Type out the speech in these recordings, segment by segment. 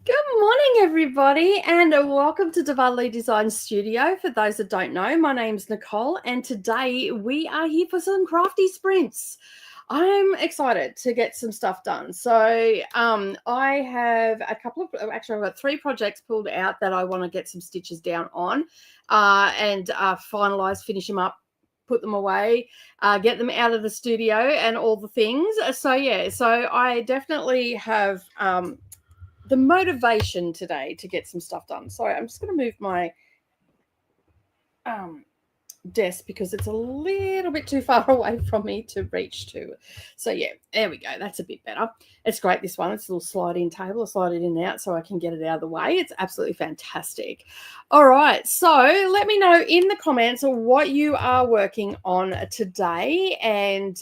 Good morning, everybody, and welcome to Darvanalee Design Studio. For those that don't know, my name's Nicole, and today we are here for some crafty sprints. I'm excited to get some stuff done. So I have a couple of, actually I've got 3 projects pulled out that I want to get some stitches down on and finalize, finish them up, put them away, get them out of the studio and all the things. So I definitely have the motivation today to get some stuff done. Sorry, I'm just going to move my desk because it's a little bit too far away from me to reach to. So yeah, there we go. That's a bit better. It's great, this one. It's a little slide-in table. I slide it in and out so I can get it out of the way. It's absolutely fantastic. All right, so let me know in the comments what you are working on today and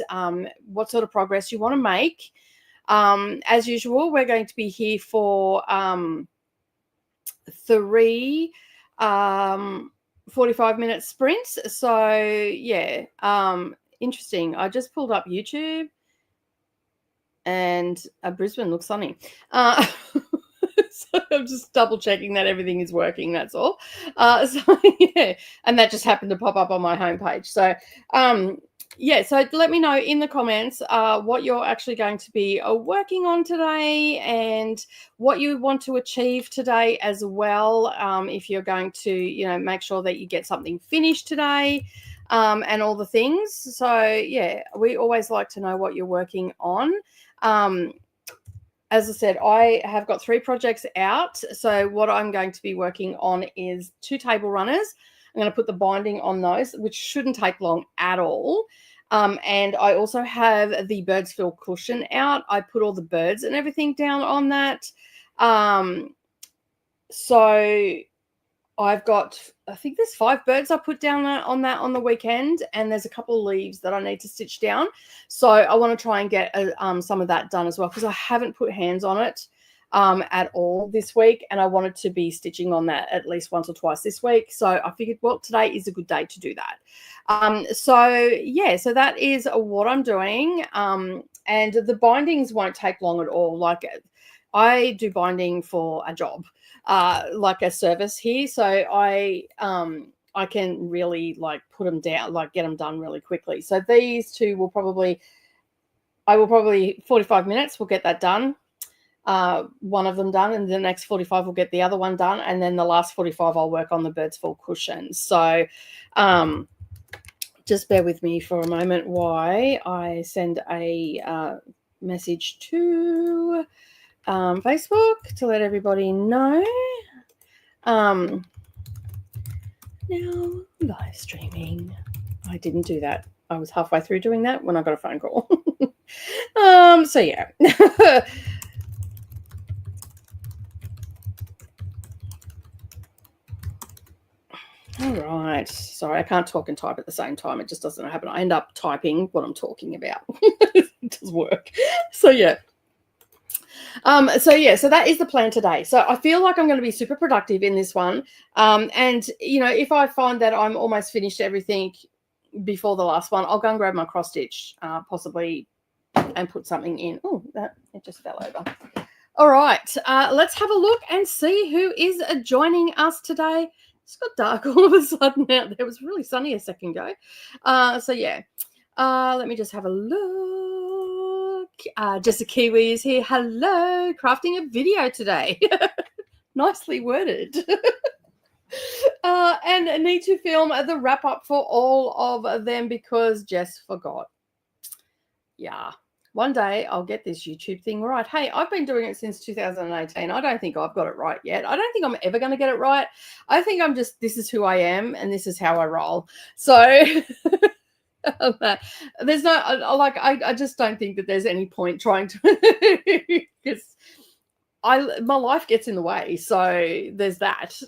what sort of progress you want to make. As usual, we're going to be here for 3 45-minute sprints. So yeah, interesting. I just pulled up YouTube and Brisbane looks sunny. So I'm just double checking that everything is working, that's all. So yeah, and that just happened to pop up on my homepage. So yeah, so let me know in the comments what you're actually going to be working on today and what you want to achieve today as well. If you're going to, make sure that you get something finished today and all the things. So yeah, we always like to know what you're working on. As I said, I have got 3 projects out. So what I'm going to be working on is 2 table runners. I'm going to put the binding on those, which shouldn't take long at all. And I also have the Birds Fill cushion out. I put all the birds and everything down on that. So I've got, I think there's 5 birds I put down on that on the weekend, and there's a couple of leaves that I need to stitch down. So I want to try and get some of that done as well, because I haven't put hands on it at all this week, and I wanted to be stitching on that at least once or twice this week. So I figured, well, today is a good day to do that. So yeah, so that is what I'm doing. And the bindings won't take long at all. Like, I do binding for a job, like a service here. So I can really put them down, get them done really quickly. So these 2 will probably 45 minutes, we'll get that done. One of them done, and the next 45 will get the other one done, and then the last 45 I'll work on the Birds Full cushions. So just bear with me for a moment while I send a message to Facebook to let everybody know. Now live streaming. I didn't do that. I was halfway through doing that when I got a phone call. So yeah. All right. Sorry, I can't talk and type at the same time. It just doesn't happen. I end up typing what I'm talking about. It does work. So yeah. So that is the plan today. So I feel like I'm going to be super productive in this one. And if I find that I'm almost finished everything before the last one, I'll go and grab my cross stitch, possibly, and put something in. Oh, it just fell over. All right, let's have a look and see who is joining us today. It's got dark all of a sudden out there. It was really sunny a second ago. So yeah, let me just have a look. Jessica Kiwi is here. Hello, crafting a video today. Nicely worded. And need to film the wrap up for all of them because Jess forgot. Yeah. One day I'll get this YouTube thing right. Hey, I've been doing it since 2018. I don't think I've got it right yet. I don't think I'm ever going to get it right. I think this is who I am and this is how I roll. So there's no, I just don't think that there's any point trying to, because my life gets in the way. So there's that.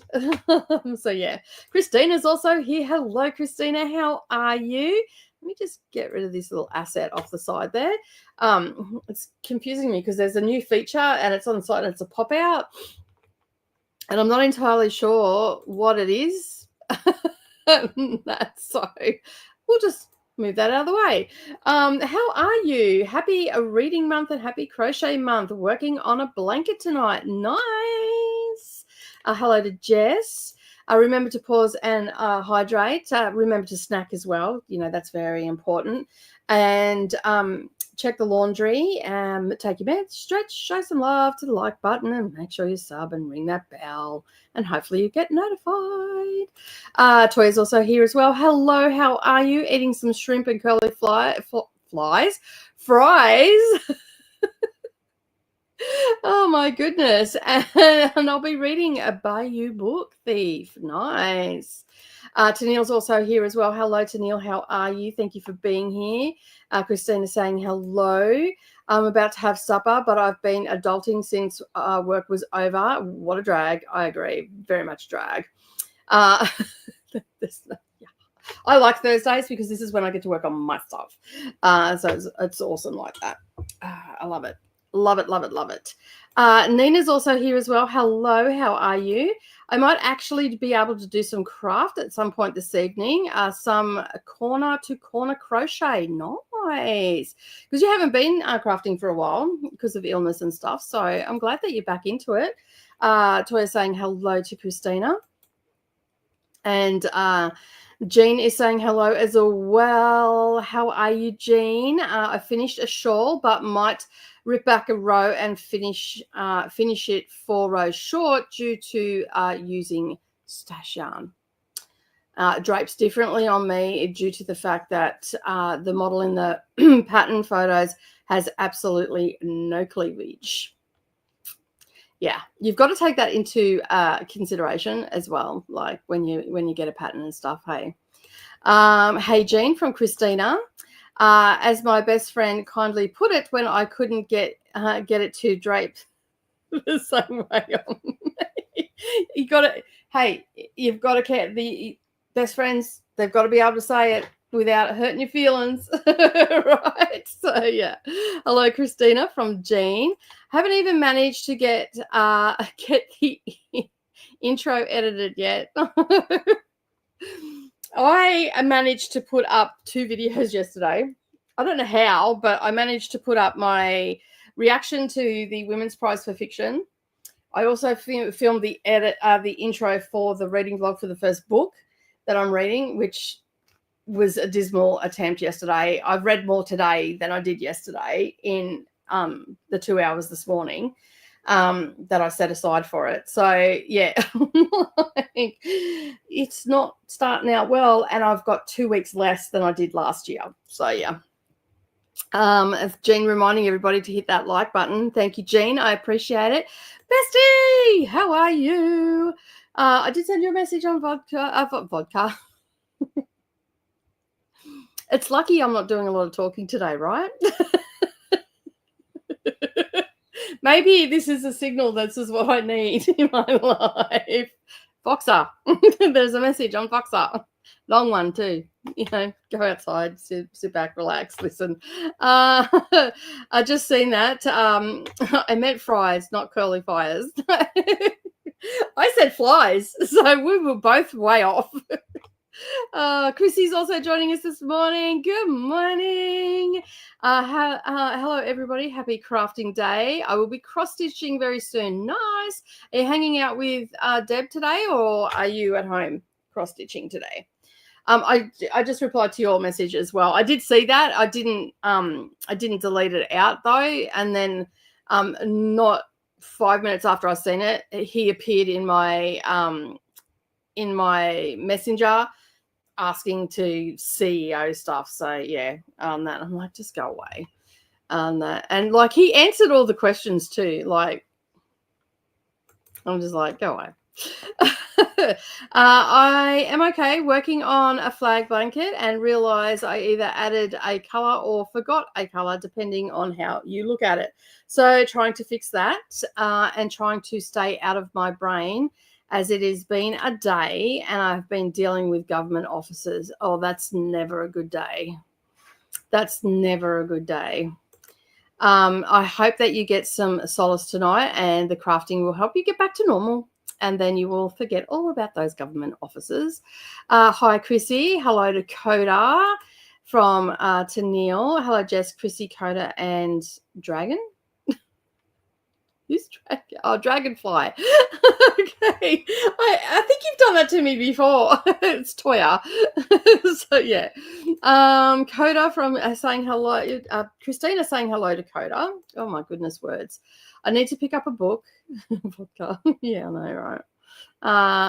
So yeah, Christina's also here. Hello, Christina. How are you? Let me just get rid of this little asset off the side there. It's confusing me because there's a new feature and it's on the side and it's a pop out. And I'm not entirely sure what it is. So we'll just move that out of the way. How are you? Happy reading month and happy crochet month. Working on a blanket tonight. Nice. Hello to Jess. Remember to pause and hydrate. Remember to snack as well. You know, that's very important. And check the laundry, take your meds, stretch, show some love to the like button, and make sure you sub and ring that bell, and hopefully you get notified. Toya's also here as well. Hello, how are you? Eating some shrimp and curly fries. Oh my goodness. And I'll be reading a Bayou Book Thief. Nice. Tennille's also here as well. Hello, Tennille. How are you? Thank you for being here. Christina saying hello. I'm about to have supper, but I've been adulting since work was over. What a drag. I agree. Very much drag. I like Thursdays because this is when I get to work on my stuff. So it's awesome like that. I love it. Love it, love it, love it. Nina's also here as well. Hello, how are you? I might actually be able to do some craft at some point this evening. Some corner-to-corner crochet. Nice. Because you haven't been crafting for a while because of illness and stuff. So I'm glad that you're back into it. Toya saying hello to Christina. And Jean is saying hello as well. How are you, Jean? I finished a shawl, but might rip back a row and finish it 4 rows short due to using stash yarn. Drapes differently on me due to the fact that the model in the pattern photos has absolutely no cleavage. Yeah, you've got to take that into consideration as well, like when you get a pattern and stuff. Hey, hey, Jean from Christina. As my best friend kindly put it, when I couldn't get it to drape the same way on me. You've got to care. The best friends, they've got to be able to say it without hurting your feelings, right? So yeah. Hello, Christina from Jean. Haven't even managed to get the intro edited yet. I managed to put up 2 videos yesterday. I don't know how, but I managed to put up my reaction to the Women's Prize for Fiction. I also filmed the intro for the reading vlog for the first book that I'm reading, which was a dismal attempt yesterday. I've read more today than I did yesterday in the 2 hours this morning that I set aside for it. So yeah, like, it's not starting out well, and I've got 2 weeks less than I did last year. So yeah. Jean reminding everybody to hit that like button. Thank you, Jean. I appreciate it. Bestie, how are you? I did send you a message on vodka. It's lucky I'm not doing a lot of talking today, right? Maybe this is a signal that this is what I need in my life. Foxer. There's a message on Foxer. Long one too. You know, go outside, sit back, relax, listen. I just seen that. I meant fries, not curly fires. I said flies, so we were both way off. Chrissy's also joining us this morning. Good morning. Hello, everybody. Happy crafting day. I will be cross-stitching very soon. Nice. Are you hanging out with Deb today, or are you at home cross-stitching today? I just replied to your message as well. I did see that. I didn't delete it out though. And then not 5 minutes after I seen it, he appeared in my messenger asking to CEO stuff. So yeah, on that, I'm like, just go away. And like he answered all the questions too. Like I'm just like, go away. I am okay working on a flag blanket and realize I either added a color or forgot a color depending on how you look at it. So trying to fix that and trying to stay out of my brain, as it has been a day and I've been dealing with government officers. Oh, that's never a good day. That's never a good day. I hope that you get some solace tonight and the crafting will help you get back to normal, and then you will forget all about those government officers. Hi, Chrissy. Hello to Coda. from to Neil. Hello, Jess, Chrissy, Coda, and Dragon. Who's Dragon? Oh, Dragonfly. Okay. I think you've done that to me before. It's Toya. So, yeah. Coda from saying hello. Christina saying hello to Coda. Oh, my goodness, words. I need to pick up a book. Vodka. Yeah, I know, right?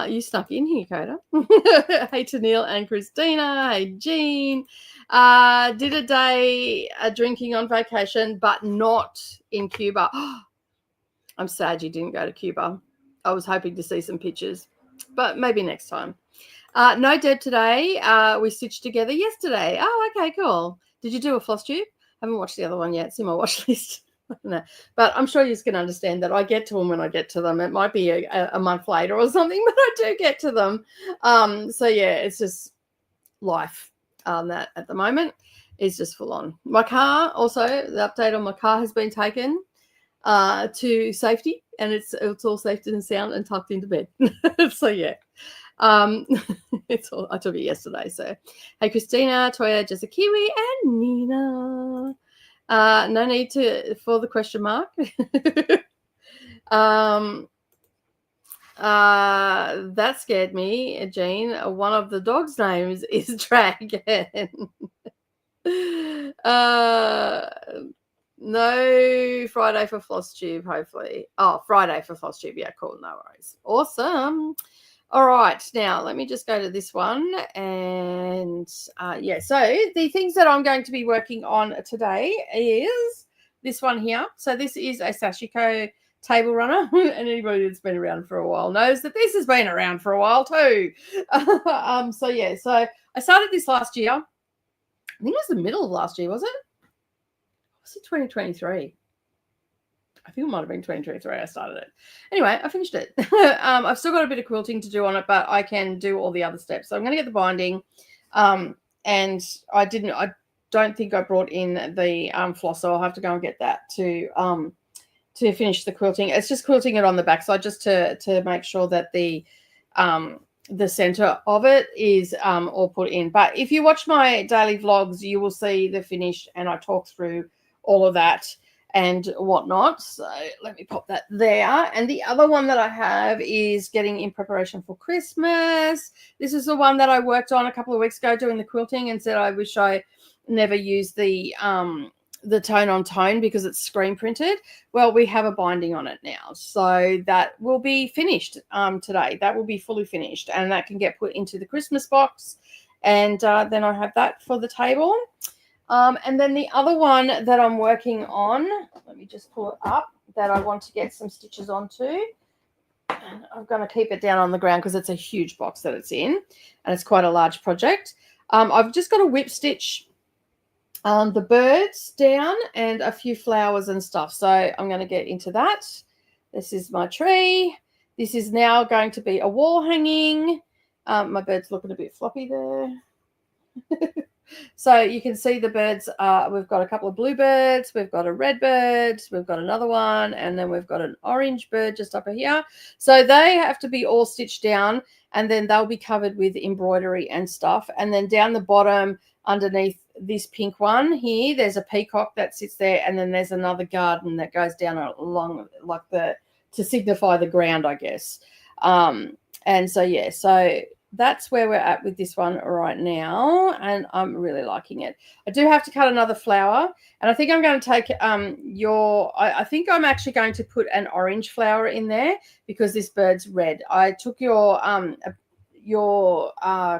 You snuck in here, Coda. Hey to Neil and Christina. Hey, Jean. Did a day drinking on vacation, but not in Cuba. I'm sad you didn't go to Cuba. I was hoping to see some pictures, but maybe next time. No Deb today. We stitched together yesterday. Oh, okay, cool. Did you do a floss tube? I haven't watched the other one yet. It's in my watch list. No. But I'm sure you can understand that I get to them when I get to them. It might be a month later or something, but I do get to them. So, yeah, it's just life that at the moment is just full on. My car, also, the update on my car has been taken to safety, and it's all safe and sound and tucked into bed. So, yeah. It's all, I took it yesterday. So, hey, Christina, Toya, Jessica, Kiwi, and Nina. No need for the question mark. That scared me, Jean. One of the dog's names is Dragon. No Friday for floss tube, hopefully. Oh, Friday for floss tube. Yeah, cool. No worries. Awesome. All right, now let me just go to this one. And yeah, so the things that I'm going to be working on today is this one here. So this is a Sashiko table runner, and anybody that's been around for a while knows that this has been around for a while too. So yeah, so I started this last year. I think it was the middle of last year, was it? Was it 2023? I think it might have been 2023 I started it. Anyway, I finished it. I've still got a bit of quilting to do on it, but I can do all the other steps. So I'm going to get the binding. And I don't think I brought in the floss, so I'll have to go and get that to finish the quilting. It's just quilting it on the backside just to make sure that the center of it is all put in. But if you watch my daily vlogs, you will see the finish, and I talk through all of that and whatnot. So let me pop that there. And the other one that I have is getting in preparation for Christmas. This is the one that I worked on a couple of weeks ago doing the quilting, and said I wish I never used the tone on tone because it's screen printed. Well, we have a binding on it now, so that will be finished today. That will be fully finished, and that can get put into the Christmas box, and then I have that for the table. And then the other one that I'm working on, let me just pull it up, that I want to get some stitches onto. And I'm going to keep it down on the ground because it's a huge box that it's in, and it's quite a large project. I've just got to whip stitch the birds down and a few flowers and stuff. So I'm going to get into that. This is my tree. This is now going to be a wall hanging. My bird's looking a bit floppy there. So you can see the birds. We've got a couple of blue birds. We've got a red bird. We've got another one. And then we've got an orange bird just up here. So they have to be all stitched down, and then they'll be covered with embroidery and stuff. And then down the bottom, underneath this pink one here, there's a peacock that sits there, and then there's another garden that goes down along like to signify the ground, I guess. And so yeah, so that's where we're at with this one right now, and I'm really liking it. I do have to cut another flower, and I think I'm going to take I think I'm actually going to put an orange flower in there because this bird's red. I took your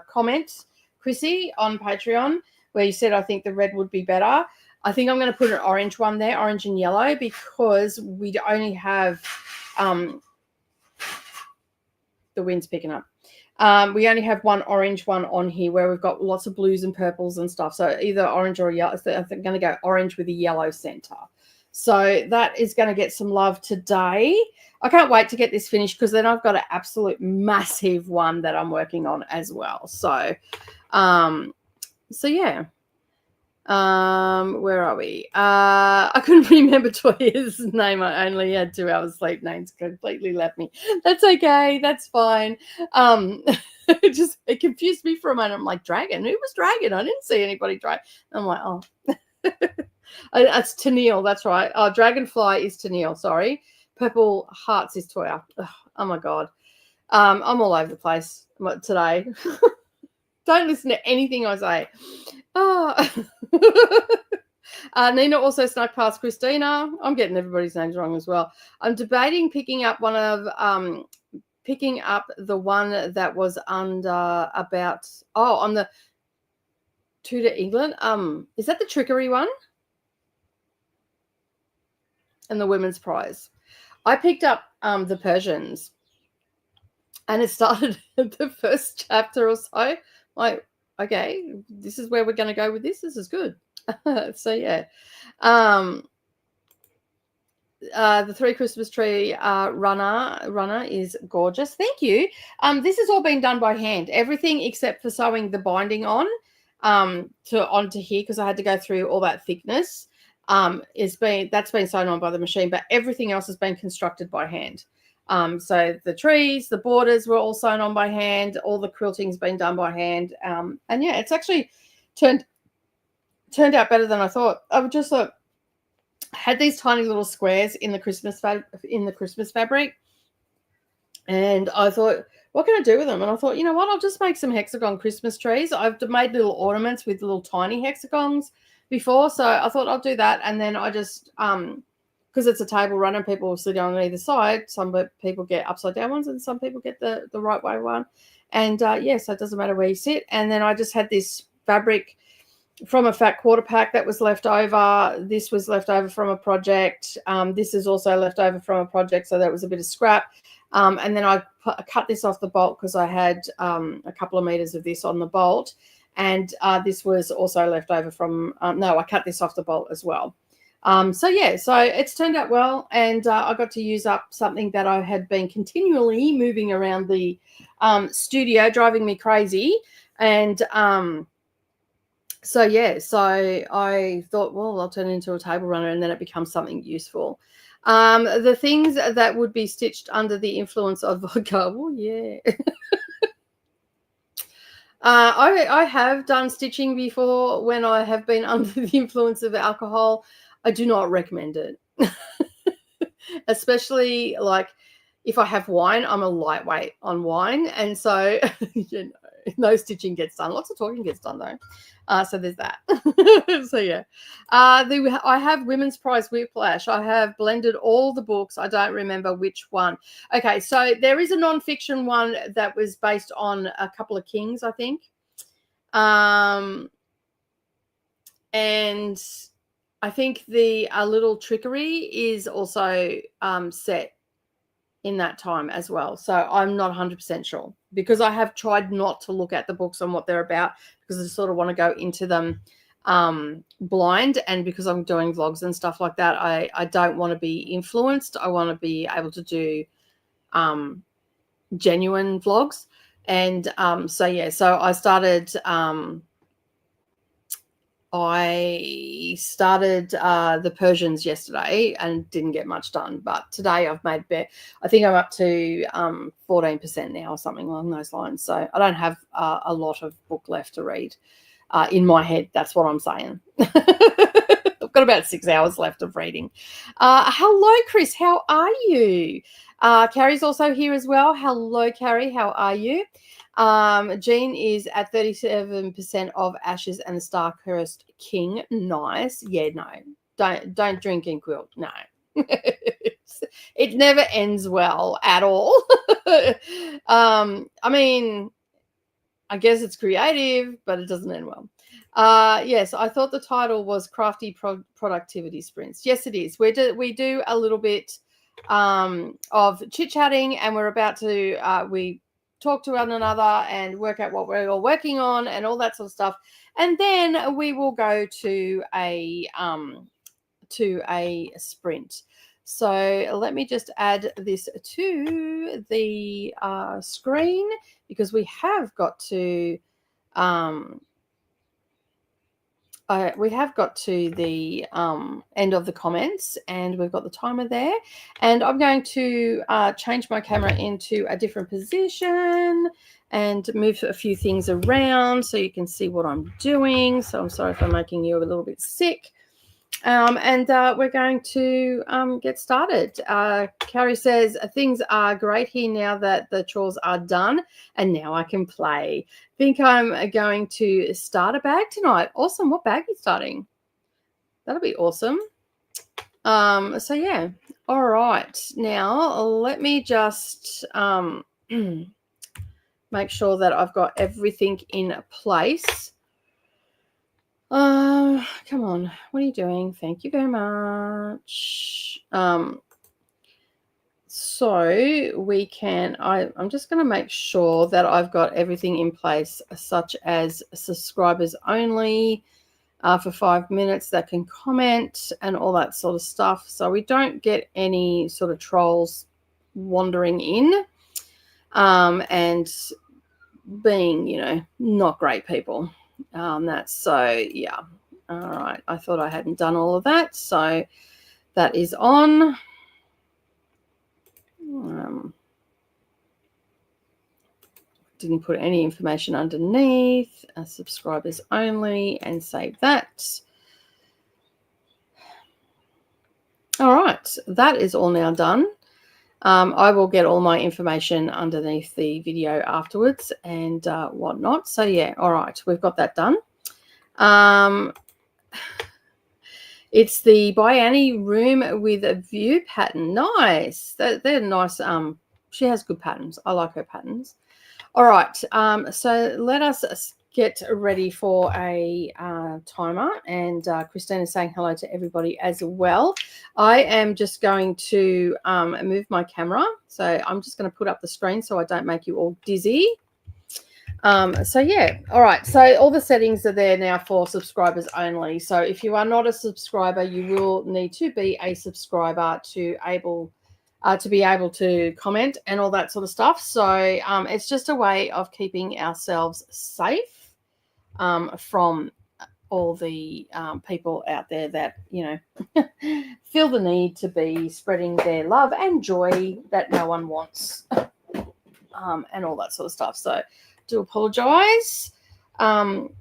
comment, Chrissy, on Patreon, where you said I think the red would be better. I think I'm going to put an orange one there, orange and yellow, because we only have the wind's picking up. We only have one orange one on here, where we've got lots of blues and purples and stuff. So either orange or yellow. So I'm going to go orange with a yellow center. So that is going to get some love today. I can't wait to get this finished, because then I've got an absolute massive one that I'm working on as well. So, so yeah. Where are we? I couldn't remember Toya's name. I only had 2 hours sleep. Names completely left me. That's okay. That's fine. It confused me for a moment. I'm like, Dragon? Who was Dragon? I didn't see anybody Dragon. I'm like, oh. It's Tennille. That's right. Oh, Dragonfly is Tennille. Sorry. Purple Hearts is Toya. Oh my God. I'm all over the place today. Don't listen to anything I say. Oh. Nina also snuck past Christina. I'm getting everybody's names wrong as well. I'm debating picking up the one that was under about on the Tudor England. Is that the trickery one? And the women's prize. I picked up the Persians, and it started the first chapter or so. Like, okay, this is where we're going to go with this. This is good. So yeah. The Three Christmas Tree runner is gorgeous. Thank you. This has all been done by hand. Everything except for sewing the binding onto here, because I had to go through all that thickness. That's been sewn on by the machine, but everything else has been constructed by hand. So the trees, the borders were all sewn on by hand. All the quilting's been done by hand. And yeah, it's actually turned out better than I thought. I would just thought, had these tiny little squares in the Christmas fabric, and I thought, what can I do with them? And I thought, you know what, I'll just make some hexagon Christmas trees. I've made little ornaments with little tiny hexagons before, so I thought I'll do that. And then I just because it's a table runner, people will sit on either side. Some people get upside down ones, and some people get the right way one. And so it doesn't matter where you sit. And then I just had this fabric from a fat quarter pack that was left over. This was left over from a project. This is also left over from a project, so that was a bit of scrap. And then I cut this off the bolt because I had a couple of meters of this on the bolt. And this was also left over from, I cut this off the bolt as well. So it's turned out well. And I got to use up something that I had been continually moving around the studio, driving me crazy. And so I thought, well, I'll turn it into a table runner, and then it becomes something useful. The things that would be stitched under the influence of vodka. Oh, yeah. I have done stitching before when I have been under the influence of alcohol. I do not recommend it. Especially like if I have wine, I'm a lightweight on wine. And so, no stitching gets done. Lots of talking gets done though. So there's that. So yeah. I have Women's Prize Whiplash. I have blended all the books. I don't remember which one. Okay, so there is a non-fiction one that was based on a couple of kings, I think. And I think the A Little Trickery is also set in that time as well. So I'm not 100% sure, because I have tried not to look at the books and what they're about, because I sort of want to go into them blind. And because I'm doing vlogs and stuff like that, I don't want to be influenced. I want to be able to do genuine vlogs. And so I started the Persians yesterday and didn't get much done, but today I've made I think I'm up to 14% now or something along those lines. So I don't have a lot of book left to read in my head. That's what I'm saying. I've got about 6 hours left of reading. Hello, Chris. How are you? Carrie's also here as well. Hello, Carrie. How are you? Jean is at 37% of Ashes and the Starkhurst King. Nice. Yeah, no. Don't drink and quilt. No. It never ends well at all. I mean, I guess it's creative, but it doesn't end well. Yes, I thought the title was Crafty Productivity Sprints. Yes, it is. We do a little bit of chit-chatting, and we're about to we talk to one another and work out what we're all working on and all that sort of stuff. And then we will go to a sprint. So let me just add this to the screen, because we have got to we have got to the end of the comments, and we've got the timer there, and I'm going to change my camera into a different position and move a few things around so you can see what I'm doing. So I'm sorry if I'm making you a little bit sick. And we're going to get started. Carrie says, things are great here now that the chores are done, and now I can play. Think I'm going to start a bag tonight. Awesome. What bag are you starting? That'll be awesome. So, yeah. All right. Now, let me just make sure that I've got everything in place. Come on. What are you doing? Thank you very much. So we can, I'm just going to make sure that I've got everything in place, such as subscribers only for 5 minutes that can comment and all that sort of stuff. So we don't get any sort of trolls wandering in and being, not great people. That's so, yeah. All right. I thought I hadn't done all of that. So that is on. Didn't put any information underneath. Subscribers only, and save that. All right. That is all now done. I will get all my information underneath the video afterwards and whatnot. So, yeah. All right. We've got that done. It's the Bianni room with a view pattern. Nice. They're nice. She has good patterns. I like her patterns. All right. So let us get ready for a timer. And Christina's saying hello to everybody as well. I am just going to move my camera. So I'm just going to put up the screen so I don't make you all dizzy. So yeah, all right. So all the settings are there now for subscribers only. So if you are not a subscriber, you will need to be a subscriber to be able to comment and all that sort of stuff. So it's just a way of keeping ourselves safe from all the people out there that feel the need to be spreading their love and joy that no one wants, and all that sort of stuff. So do apologize.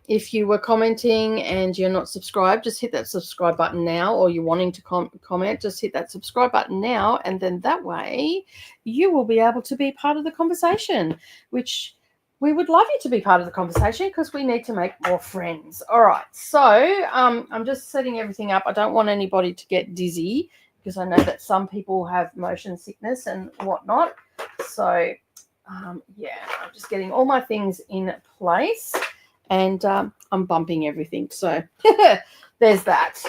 If you were commenting and you're not subscribed, just hit that subscribe button now, or you're wanting to comment, just hit that subscribe button now, and then that way you will be able to be part of the conversation, which we would love you to be part of the conversation because we need to make more friends. All right, so I'm just setting everything up. I don't want anybody to get dizzy because I know that some people have motion sickness and whatnot. So yeah, I'm just getting all my things in place, and I'm bumping everything. So there's that.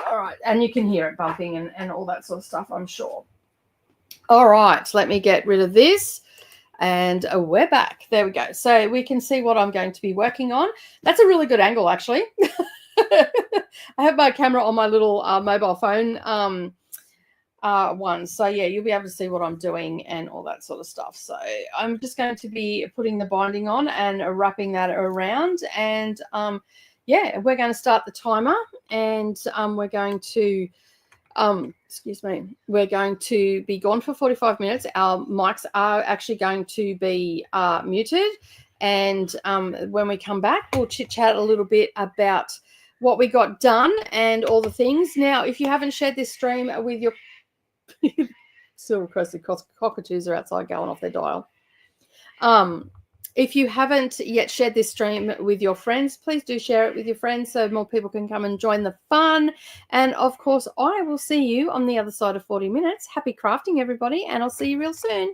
All right, and you can hear it bumping and all that sort of stuff, I'm sure. All right, let me get rid of this. And we're back. There we go. So we can see what I'm going to be working on. That's a really good angle, actually. I have my camera on my little mobile phone one. So, yeah, you'll be able to see what I'm doing and all that sort of stuff. So I'm just going to be putting the binding on and wrapping that around. And, yeah, we're going to start the timer, and we're going to we're going to be gone for 45 minutes. Our mics are actually going to be muted, and when we come back, we'll chit chat a little bit about what we got done and all the things. Now, if you haven't shared this stream with your silver crested cockatoos are outside going off their dial. If you haven't yet shared this stream with your friends, please do share it with your friends so more people can come and join the fun. And, of course, I will see you on the other side of 40 minutes. Happy crafting, everybody, and I'll see you real soon.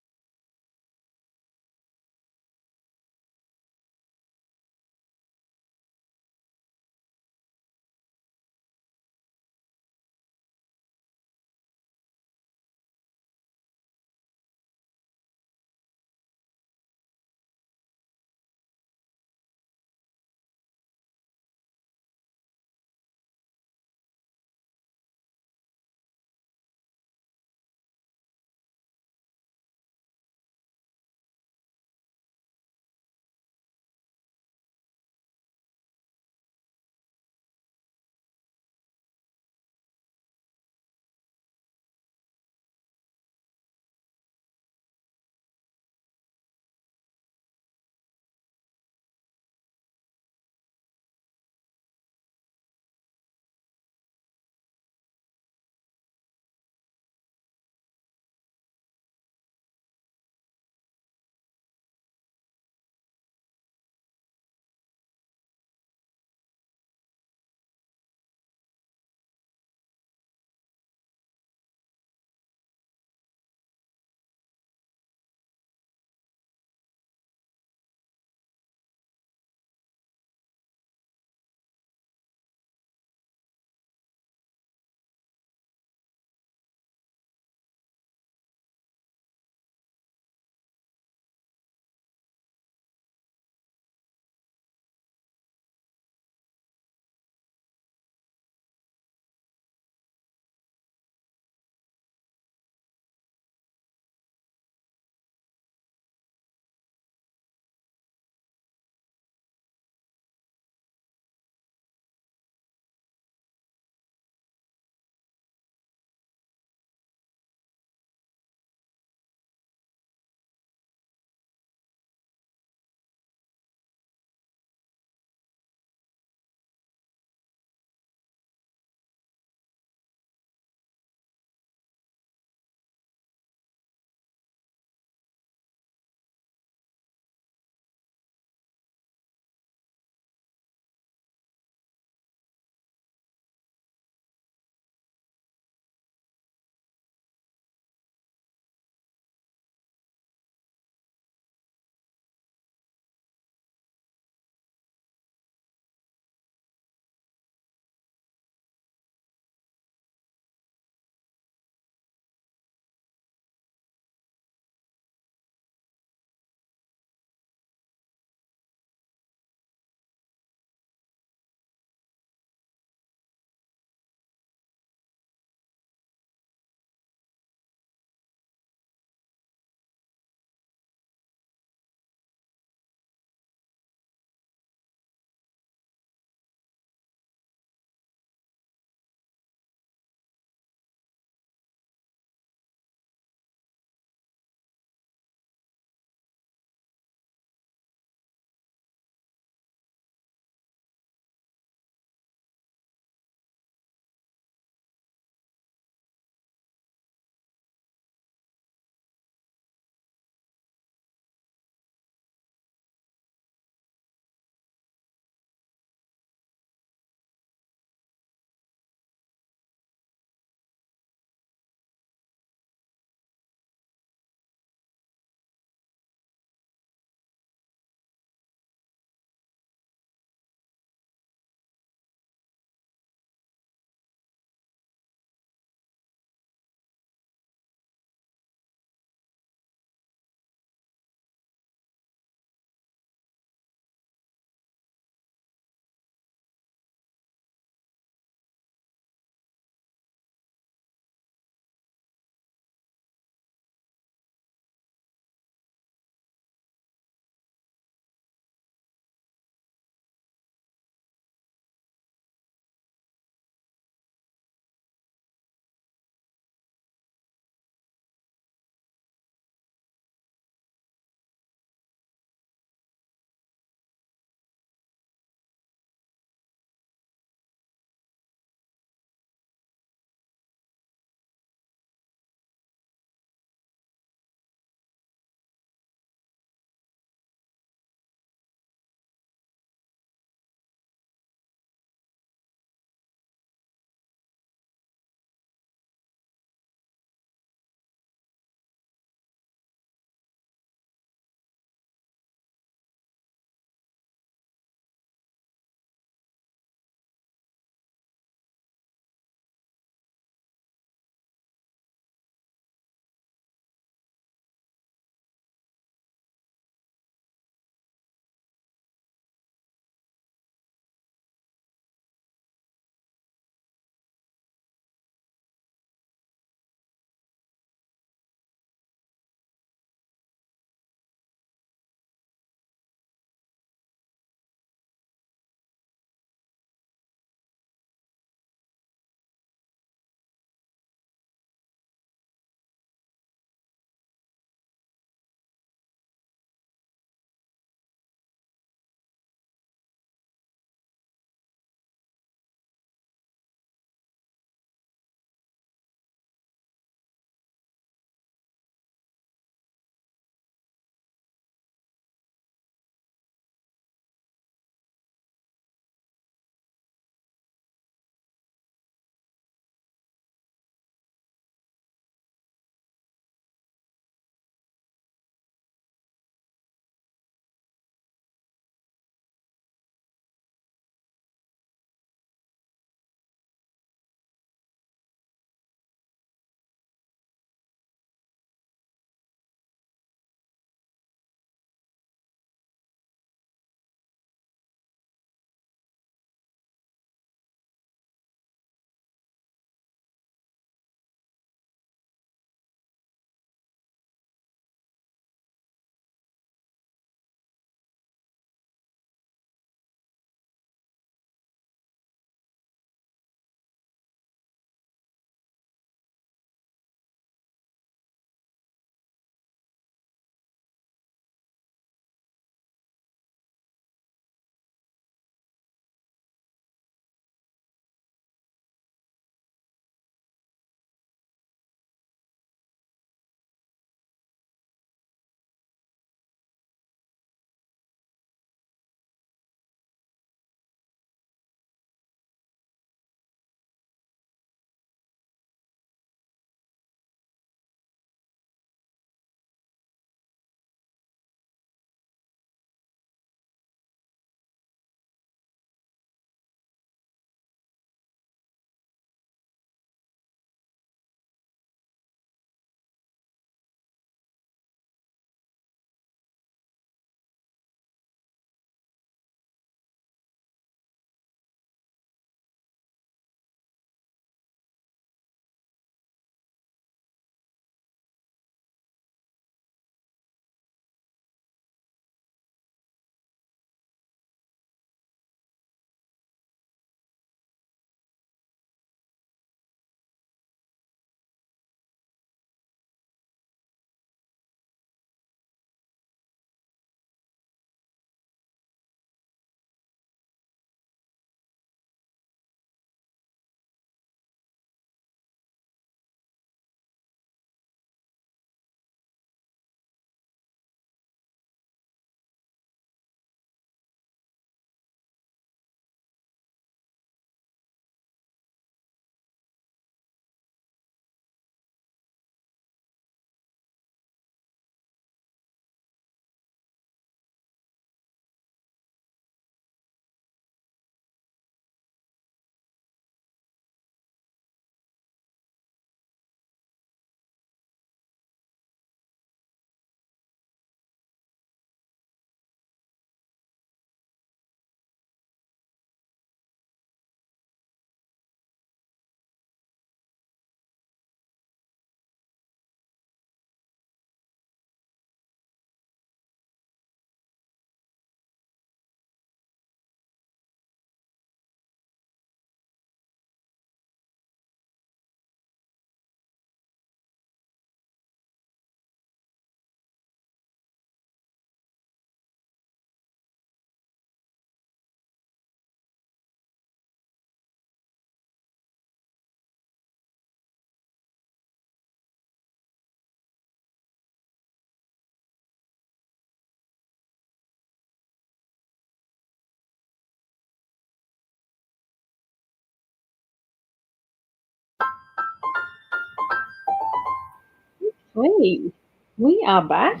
Hey, we are back.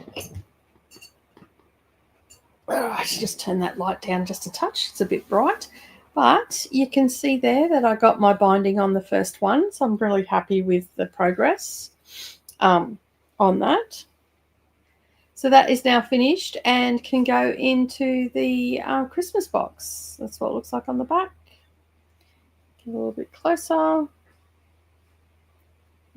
I should just turn that light down just a touch. It's a bit bright. But you can see there that I got my binding on the first one. So I'm really happy with the progress on that. So that is now finished and can go into the Christmas box. That's what it looks like on the back. Get a little bit closer.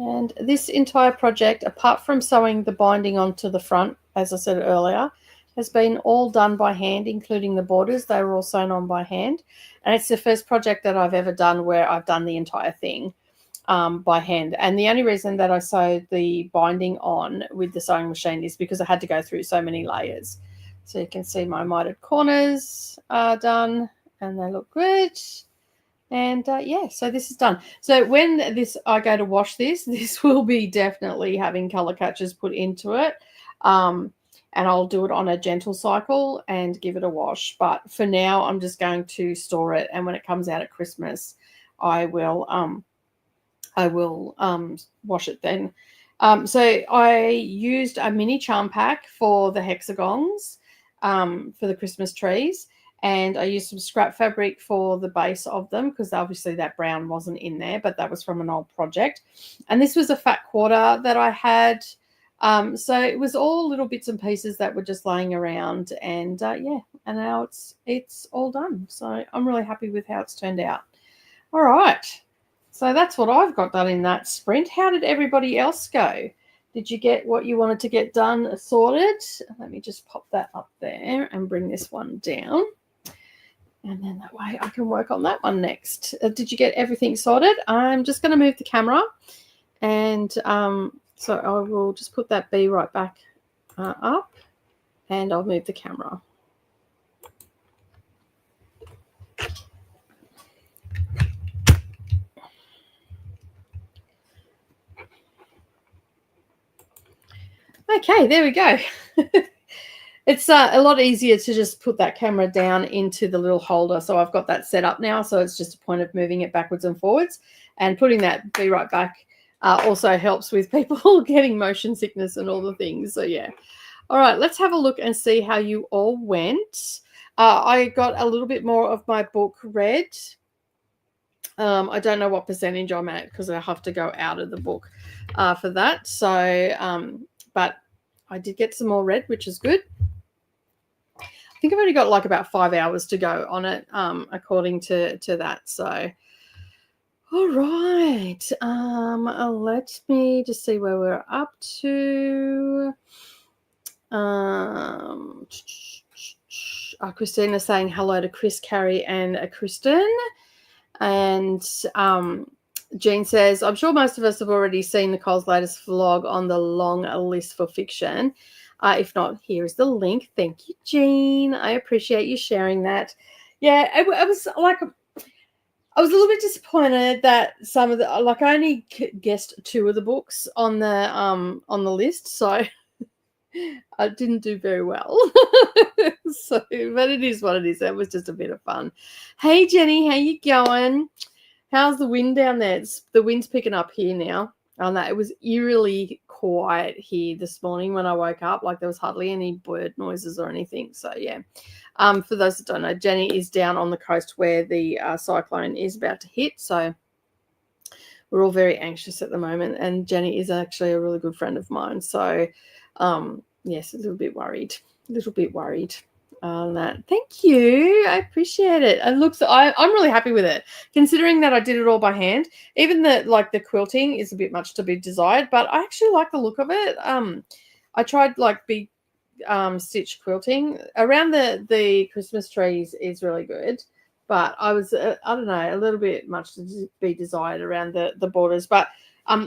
And this entire project, apart from sewing the binding onto the front, as I said earlier, has been all done by hand, including the borders. They were all sewn on by hand. And it's the first project that I've ever done where I've done the entire thing by hand. And the only reason that I sewed the binding on with the sewing machine is because I had to go through so many layers. So you can see my mitered corners are done and they look good. And yeah, so this is done. So when I go to wash this will be definitely having color catchers put into it. And I'll do it on a gentle cycle and give it a wash. But for now, I'm just going to store it. And when it comes out at Christmas, I will wash it then. So I used a mini charm pack for the hexagons for the Christmas trees. And I used some scrap fabric for the base of them because obviously that brown wasn't in there, but that was from an old project. And this was a fat quarter that I had. So it was all little bits and pieces that were just laying around. And yeah, and now it's all done. So I'm really happy with how it's turned out. All right. So that's what I've got done in that sprint. How did everybody else go? Did you get what you wanted to get done sorted? Let me just pop that up there and bring this one down. And then that way I can work on that one next. Did you get everything sorted? I'm just going to move the camera. And so I will just put that bee right back up. And I'll move the camera. Okay, there we go. It's a lot easier to just put that camera down into the little holder. So I've got that set up now. So it's just a point of moving it backwards and forwards. And putting that bee right back also helps with people getting motion sickness and all the things. So yeah. All right, let's have a look and see how you all went. I got a little bit more of my book read. I don't know what percentage I'm at because I have to go out of the book for that. So, but I did get some more read, which is good. I think I've only got like about 5 hours to go on it, according to that. So, all right. Let me just see where we're up to. Christina's saying hello to Chris, Carrie, and Kristen. And Jean says, I'm sure most of us have already seen Nicole's latest vlog on the long list for fiction. If not, here is the link. Thank you, Jean. I appreciate you sharing that. Yeah, I was like, I was a little bit disappointed that some of the, like, I only guessed 2 of the books on the list, so I didn't do very well. So, but it is what it is. It was just a bit of fun. Hey, Jenny, how you going? How's the wind down there? The wind's picking up here now. It was eerily quiet here this morning when I woke up. Like there was hardly any bird noises or anything. So yeah. For those that don't know, Jenny is down on the coast where the cyclone is about to hit. So we're all very anxious at the moment. And Jenny is actually a really good friend of mine. So yes, a little bit worried. On that. Thank you. I appreciate it. It looks, I'm really happy with it, considering that I did it all by hand. Even the quilting is a bit much to be desired, but I actually like the look of it. I tried like big stitch quilting around the Christmas trees is really good, but I was I don't know, a little bit much to be desired around the borders. But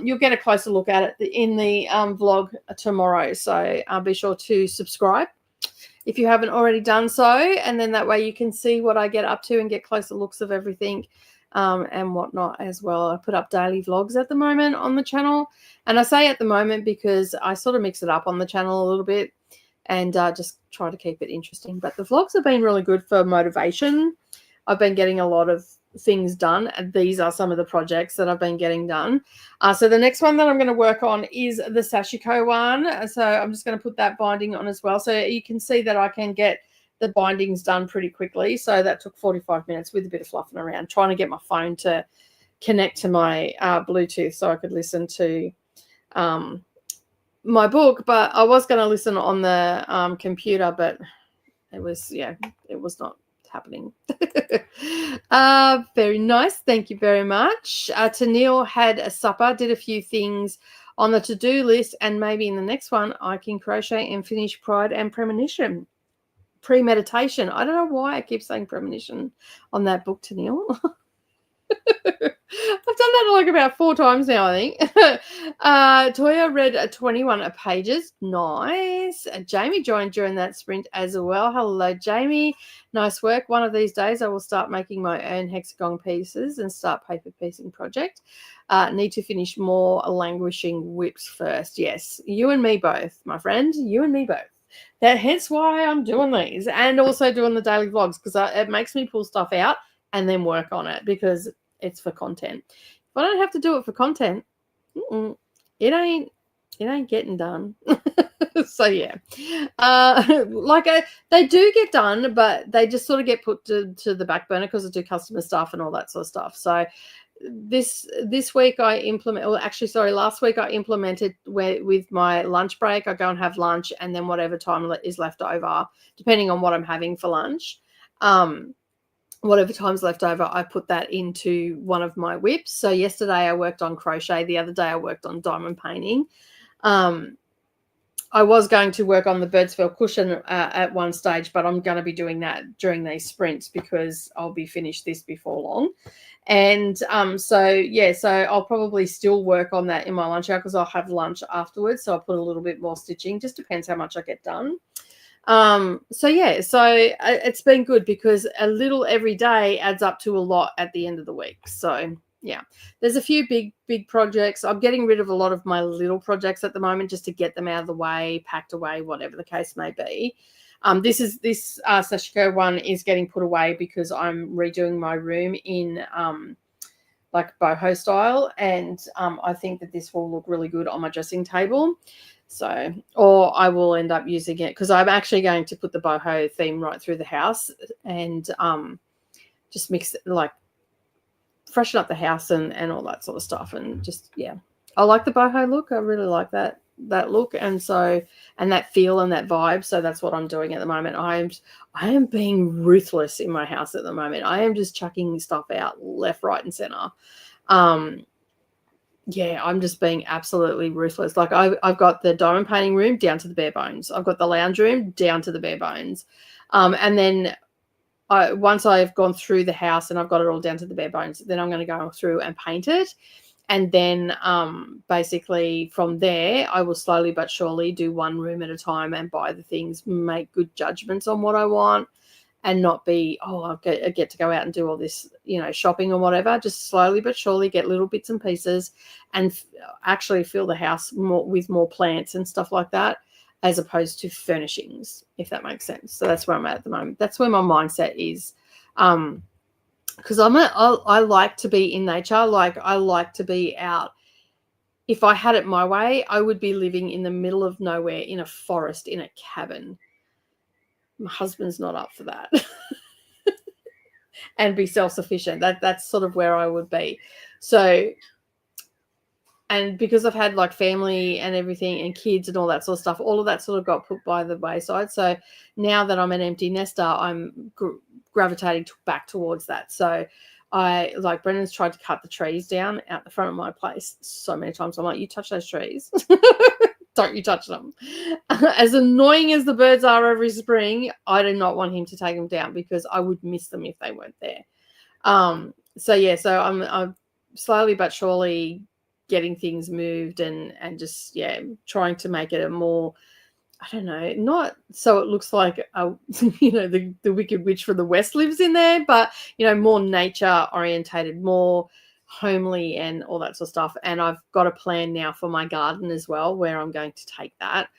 you'll get a closer look at it in the vlog tomorrow. So be sure to subscribe if you haven't already done so, and then that way you can see what I get up to and get closer looks of everything and whatnot as well. I put up daily vlogs at the moment on the channel, and I say at the moment because I sort of mix it up on the channel a little bit and just try to keep it interesting. But the vlogs have been really good for motivation. I've been getting a lot of things done. And these are some of the projects that I've been getting done. So the next one that I'm going to work on is the Sashiko one. So I'm just going to put that binding on as well. So you can see that I can get the bindings done pretty quickly. So that took 45 minutes with a bit of fluffing around, trying to get my phone to connect to my Bluetooth so I could listen to my book. But I was going to listen on the computer, but it was not happening. Very nice. Thank you very much. Tennille had a supper, did a few things on the to-do list, and maybe in the next one I can crochet and finish Pride and Premonition. Premeditation. I don't know why I keep saying premonition on that book, Tennille. I've done that like about 4 times now, I think. Toya read 21 pages. Nice. Jamie joined during that sprint as well. Hello, Jamie. Nice work. One of these days I will start making my own hexagon pieces and start paper piecing project. Need to finish more languishing whips first. Yes, you and me both, my friend. You and me both. Hence why I'm doing these and also doing the daily vlogs, because it makes me pull stuff out and then work on it because it's for content. If I don't have to do it for content, it ain't getting done. So yeah, they do get done, but they just sort of get put to the back burner because I do customer stuff and all that sort of stuff. So this week I implement, or actually, sorry, last week I implemented with my lunch break. I go and have lunch, and then whatever time is left over, depending on what I'm having for lunch, whatever time's left over, I put that into one of my whips. So yesterday I worked on crochet. The other day I worked on diamond painting. I was going to work on the Birdsville cushion at one stage, but I'm going to be doing that during these sprints because I'll be finished this before long. And so I'll probably still work on that in my lunch hour because I'll have lunch afterwards. So I'll put a little bit more stitching. Just depends how much I get done. So it's been good because a little every day adds up to a lot at the end of the week. So yeah, there's a few big projects. I'm getting rid of a lot of my little projects at the moment just to get them out of the way, packed away, whatever the case may be. This Sashiko one is getting put away because I'm redoing my room in like boho style, and I think that this will look really good on my dressing table. So, or I will end up using it because I'm actually going to put the boho theme right through the house and just mix it, like freshen up the house and all that sort of stuff. And just, yeah, I like the boho look. I really like that look. And that feel and that vibe. So that's what I'm doing at the moment. I am being ruthless in my house at the moment. I am just chucking stuff out left, right, and center. Yeah, I'm just being absolutely ruthless. Like I've got the diamond painting room down to the bare bones. I've got the lounge room down to the bare bones. And then once I've gone through the house and I've got it all down to the bare bones, then I'm going to go through and paint it. And then basically from there, I will slowly but surely do one room at a time and buy the things, make good judgments on what I want, and not be, I get to go out and do all this, shopping or whatever. Just slowly but surely get little bits and pieces and actually fill the house with more plants and stuff like that, as opposed to furnishings, if that makes sense. So that's where I'm at the moment. That's where my mindset is. Because I like to be in nature. Like I like to be out. If I had it my way, I would be living in the middle of nowhere in a forest in a cabin. My husband's not up for that. And be self-sufficient. That's sort of where I would be. So, and because I've had like family and everything and kids and all that sort of stuff, all of that sort of got put by the wayside. So now that I'm an empty nester, I'm gravitating back towards that. So Brendan's tried to cut the trees down out the front of my place so many times. I'm like, you touch those trees. Don't you touch them. As annoying as the birds are every spring, I do not want him to take them down because I would miss them if they weren't there. So I'm slowly but surely getting things moved and just, trying to make it a more, I don't know, not so it looks like, the Wicked Witch from the West lives in there, but, more nature orientated, more homely and all that sort of stuff. And I've got a plan now for my garden as well, where I'm going to take that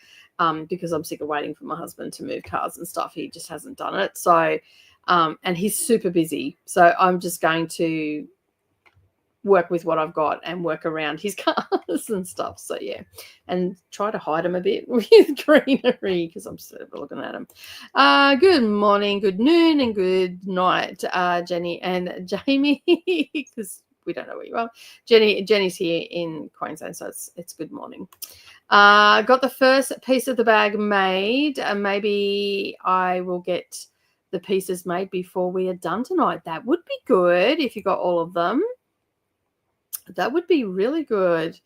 because I'm sick of waiting for my husband to move cars and stuff. He just hasn't done it. So and he's super busy. So I'm just going to work with what I've got and work around his cars and stuff. So yeah, and try to hide him a bit with greenery because I'm sort of looking at him. Good morning, good noon, and good night, Jenny and Jamie, because we don't know where you are. Jenny's here in Queensland, so it's good morning. Got the first piece of the bag made. Maybe I will get the pieces made before we are done tonight. That would be good if you got all of them. That would be really good.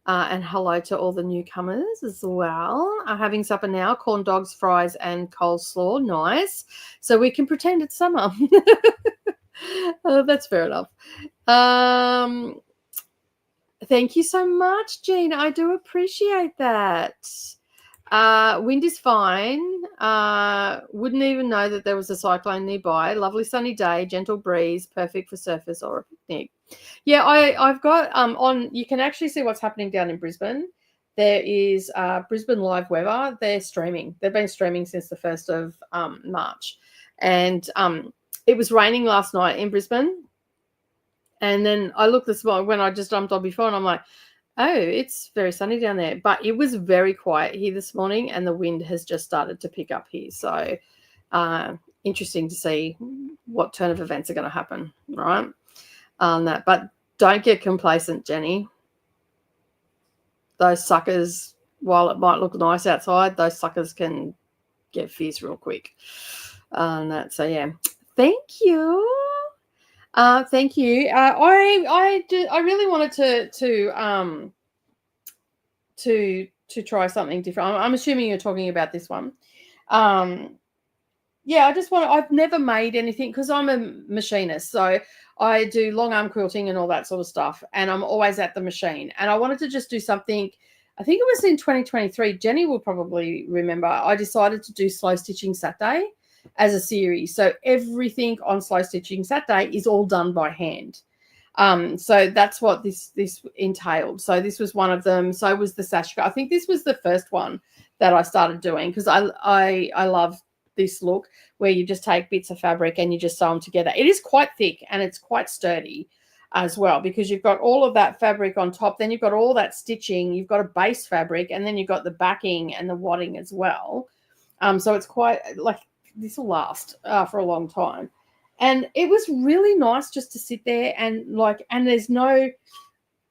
And hello to all the newcomers as well. Having supper now, corn dogs, fries, and coleslaw. Nice. So we can pretend it's summer. That's fair enough. Thank you so much, Jean. I do appreciate that. Wind is fine. Wouldn't even know that there was a cyclone nearby. Lovely sunny day, gentle breeze, perfect for surfers or a picnic. Yeah, I've got on. You can actually see what's happening down in Brisbane. There is Brisbane Live Weather. They're streaming. They've been streaming since the 1st of March, and it was raining last night in Brisbane. And then I looked this morning when I just jumped on before, and I'm like, oh, it's very sunny down there. But it was very quiet here this morning, and the wind has just started to pick up here. So interesting to see what turn of events are going to happen, right? But don't get complacent, Jenny. Those suckers, while it might look nice outside, those suckers can get fierce real quick. So yeah, thank you. Thank you. I really wanted to try something different. I'm assuming you're talking about this one. Yeah, I've never made anything because I'm a machinist. So I do long arm quilting and all that sort of stuff. And I'm always at the machine. And I wanted to just do something. I think it was in 2023. Jenny will probably remember. I decided to do Slow Stitching Saturday as a series. So everything on Slow Stitching Saturday is all done by hand. So that's what this entailed. So this was one of them. So was the sashiko. I think this was the first one that I started doing because I love this look where you just take bits of fabric and you just sew them together. It is quite thick and it's quite sturdy as well because you've got all of that fabric on top. Then you've got all that stitching. You've got a base fabric and then you've got the backing and the wadding as well. So it's quite like this will last for a long time. And it was really nice just to sit there and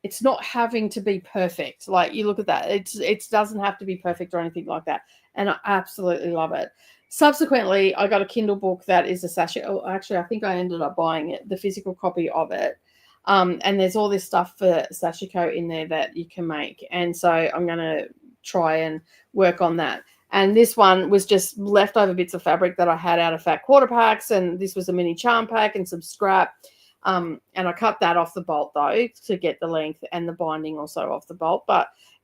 it's not having to be perfect. Like you look at that, it doesn't have to be perfect or anything like that. And I absolutely love it. Subsequently, I got a Kindle book that is a sashiko. Oh, actually, I think I ended up buying it, the physical copy of it. And there's all this stuff for sashiko in there that you can make. And so I'm going to try and work on that. And this one was just leftover bits of fabric that I had out of fat quarter packs. And this was a mini charm pack and some scrap. And I cut that off the bolt, though, to get the length and the binding also off the bolt.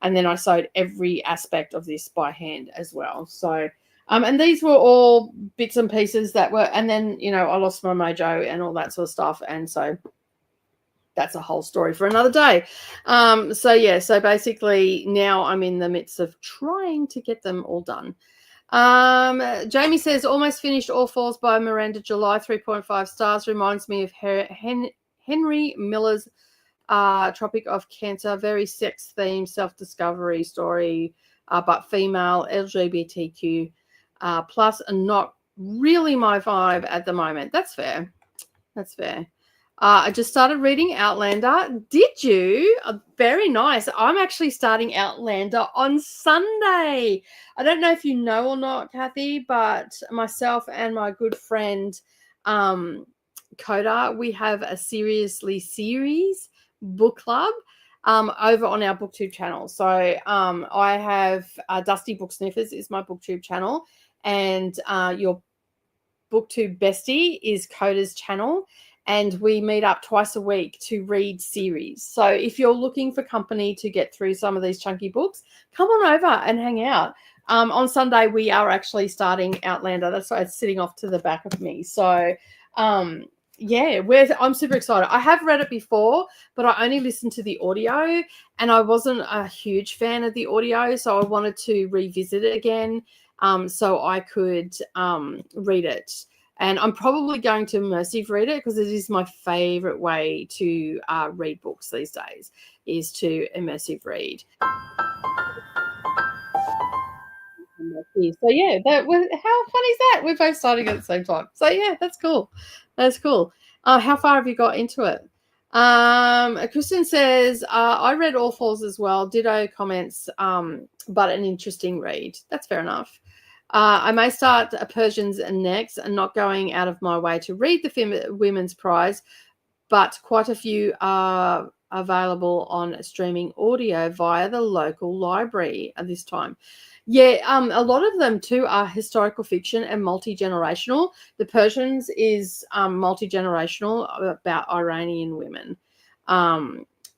And then I sewed every aspect of this by hand as well. So, and these were all bits and pieces and then, I lost my mojo and all that sort of stuff. And so that's a whole story for another day. So basically now I'm in the midst of trying to get them all done. Jamie says, almost finished All Falls by Miranda July, 3.5 stars. Reminds me of Henry Miller's Tropic of Cancer. Very sex-themed self-discovery story, but female, LGBTQ plus, and not really my vibe at the moment. That's fair. I just started reading Outlander. Did you? Very nice. I'm actually starting Outlander on Sunday. I don't know if you know or not, Kathy, but myself and my good friend Coda, we have a Seriously Series book club over on our BookTube channel. So I have Dusty Book Sniffers is my BookTube channel, and your BookTube bestie is Coda's channel. And we meet up twice a week to read series. So if you're looking for company to get through some of these chunky books, come on over and hang out. On Sunday, we are actually starting Outlander. That's why it's sitting off to the back of me. So, I'm super excited. I have read it before, but I only listened to the audio, and I wasn't a huge fan of the audio, so I wanted to revisit it again so I could read it. And I'm probably going to immersive read it because it is my favorite way to read books these days, is to immersive read. So yeah, that was, how fun is that? We're both starting at the same time. So yeah, that's cool. That's cool. How far have you got into it? Kristen says, I read All Falls as well. Ditto comments, but an interesting read. That's fair enough. I may start Persians next, and not going out of my way to read the Women's Prize, but quite a few are available on streaming audio via the local library at this time. Yeah, a lot of them too are historical fiction and multi-generational. The Persians is multi-generational, about Iranian women.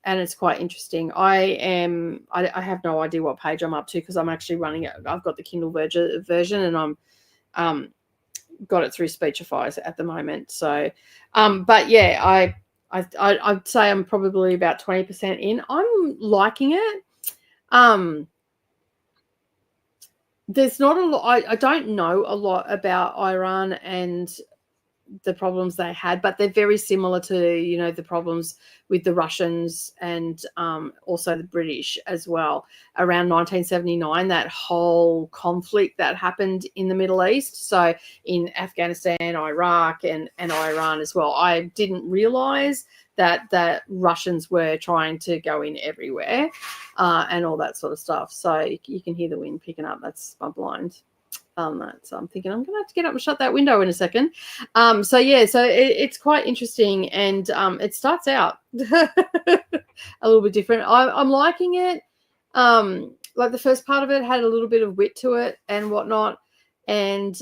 And it's quite interesting. I have no idea what page I'm up to because I'm actually running it. I've got the Kindle version and I'm got it through Speechify at the moment. So, but yeah, I'd say I'm probably about 20% in. I'm liking it. There's not a lot. I don't know a lot about Iran and the problems they had, but they're very similar to, the problems with the Russians and also the British as well around 1979, that whole conflict that happened in the Middle East. So in Afghanistan, Iraq, and Iran as well. I didn't realize that Russians were trying to go in everywhere and all that sort of stuff. So you can hear the wind picking up. That's my blind. So I'm thinking I'm going to have to get up and shut that window in a second. So it's quite interesting, and it starts out a little bit different. I'm liking it. Like the first part of it had a little bit of wit to it and whatnot, and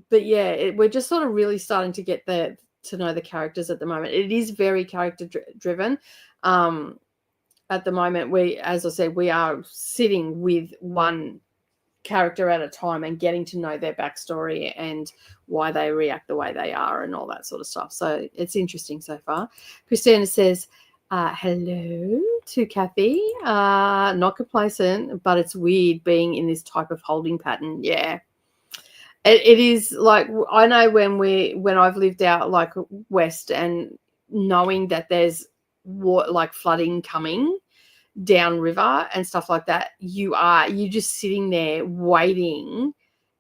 but yeah, we're just sort of really starting to get to know the characters at the moment. It is very character driven. At the moment, as I said, we are sitting with one character at a time and getting to know their backstory and why they react the way they are and all that sort of stuff. So it's interesting so far. Christina says, hello to Kathy. Not complacent, but it's weird being in this type of holding pattern. Yeah. It is like, I know when I've lived out like west and knowing that there's like flooding coming downriver and stuff like that, you're just sitting there waiting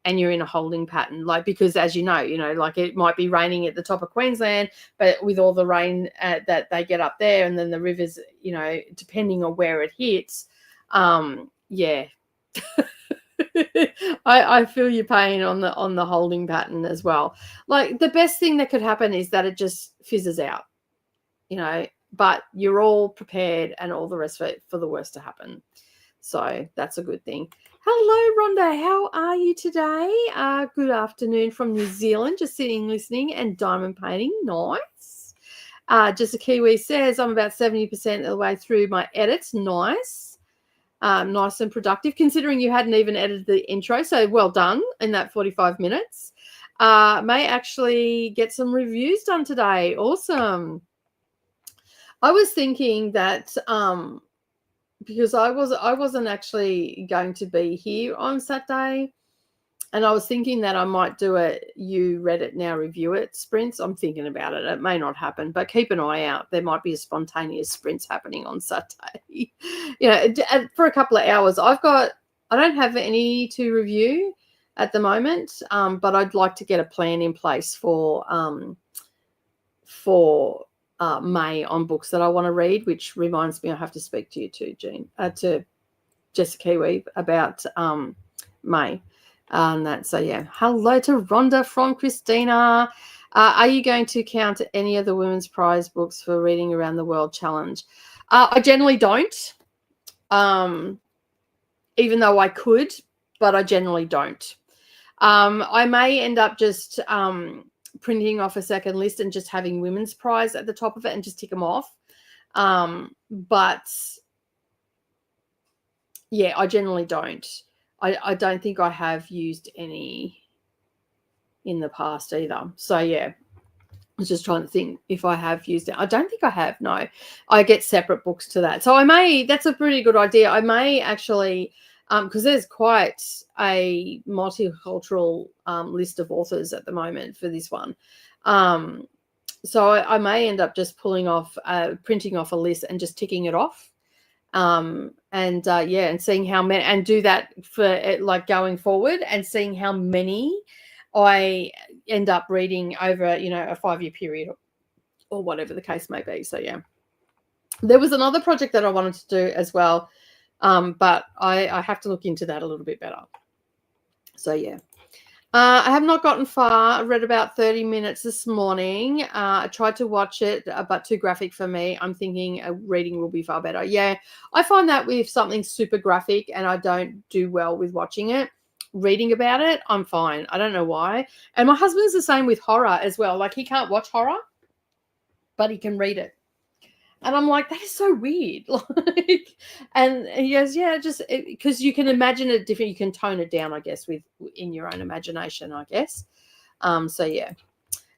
and you're in a holding pattern, like, because as you know, like it might be raining at the top of Queensland, but with all the rain that they get up there, and then the rivers, depending on where it hits, yeah. I feel your pain on the holding pattern as well. Like the best thing that could happen is that it just fizzes out, but you're all prepared and all the rest of it for the worst to happen. So that's a good thing. Hello, Rhonda. How are you today? Good afternoon from New Zealand. Just sitting, listening, and diamond painting. Nice. Just a Kiwi says, I'm about 70% of the way through my edits. Nice. Nice and productive, considering you hadn't even edited the intro. So well done in that 45 minutes. May actually get some reviews done today. Awesome. I was thinking that because I wasn't actually going to be here on Saturday, and I was thinking that I might do a You Read It Now Review It sprints. I'm thinking about it. It may not happen, but keep an eye out. There might be a spontaneous sprints happening on Saturday. For a couple of hours. I don't have any to review at the moment, but I'd like to get a plan in place for May on books that I want to read, which reminds me I have to speak to you too, Jean, to Jessica Kiwi about May. So yeah, hello to Rhonda from Christina. Are you going to count any of the Women's Prize books for Reading Around the World Challenge? I generally don't, even though I could, but I generally don't. I may end up just printing off a second list and just having Women's Prize at the top of it and just tick them off. But yeah, I generally don't. I don't think I have used any in the past either. So yeah, I was just trying to think if I have used it. I don't think I have. No, I get separate books to that. So that's a pretty good idea. I may actually because there's quite a multicultural list of authors at the moment for this one. So I may end up just printing off a list and just ticking it off. And seeing how many, and do that for like going forward, and seeing how many I end up reading over, a 5-year period or whatever the case may be. So yeah, there was another project that I wanted to do as well, but I have to look into that a little bit better. So yeah. I have not gotten far. I read about 30 minutes this morning. I tried to watch it, but too graphic for me. I'm thinking reading will be far better. Yeah, I find that with something super graphic and I don't do well with watching it, reading about it, I'm fine. I don't know why. And my husband's the same with horror as well. Like, he can't watch horror, but he can read it. And I'm like, that is so weird. And he goes, yeah, just because you can imagine it different. You can tone it down, I guess, in your own imagination, I guess. So yeah.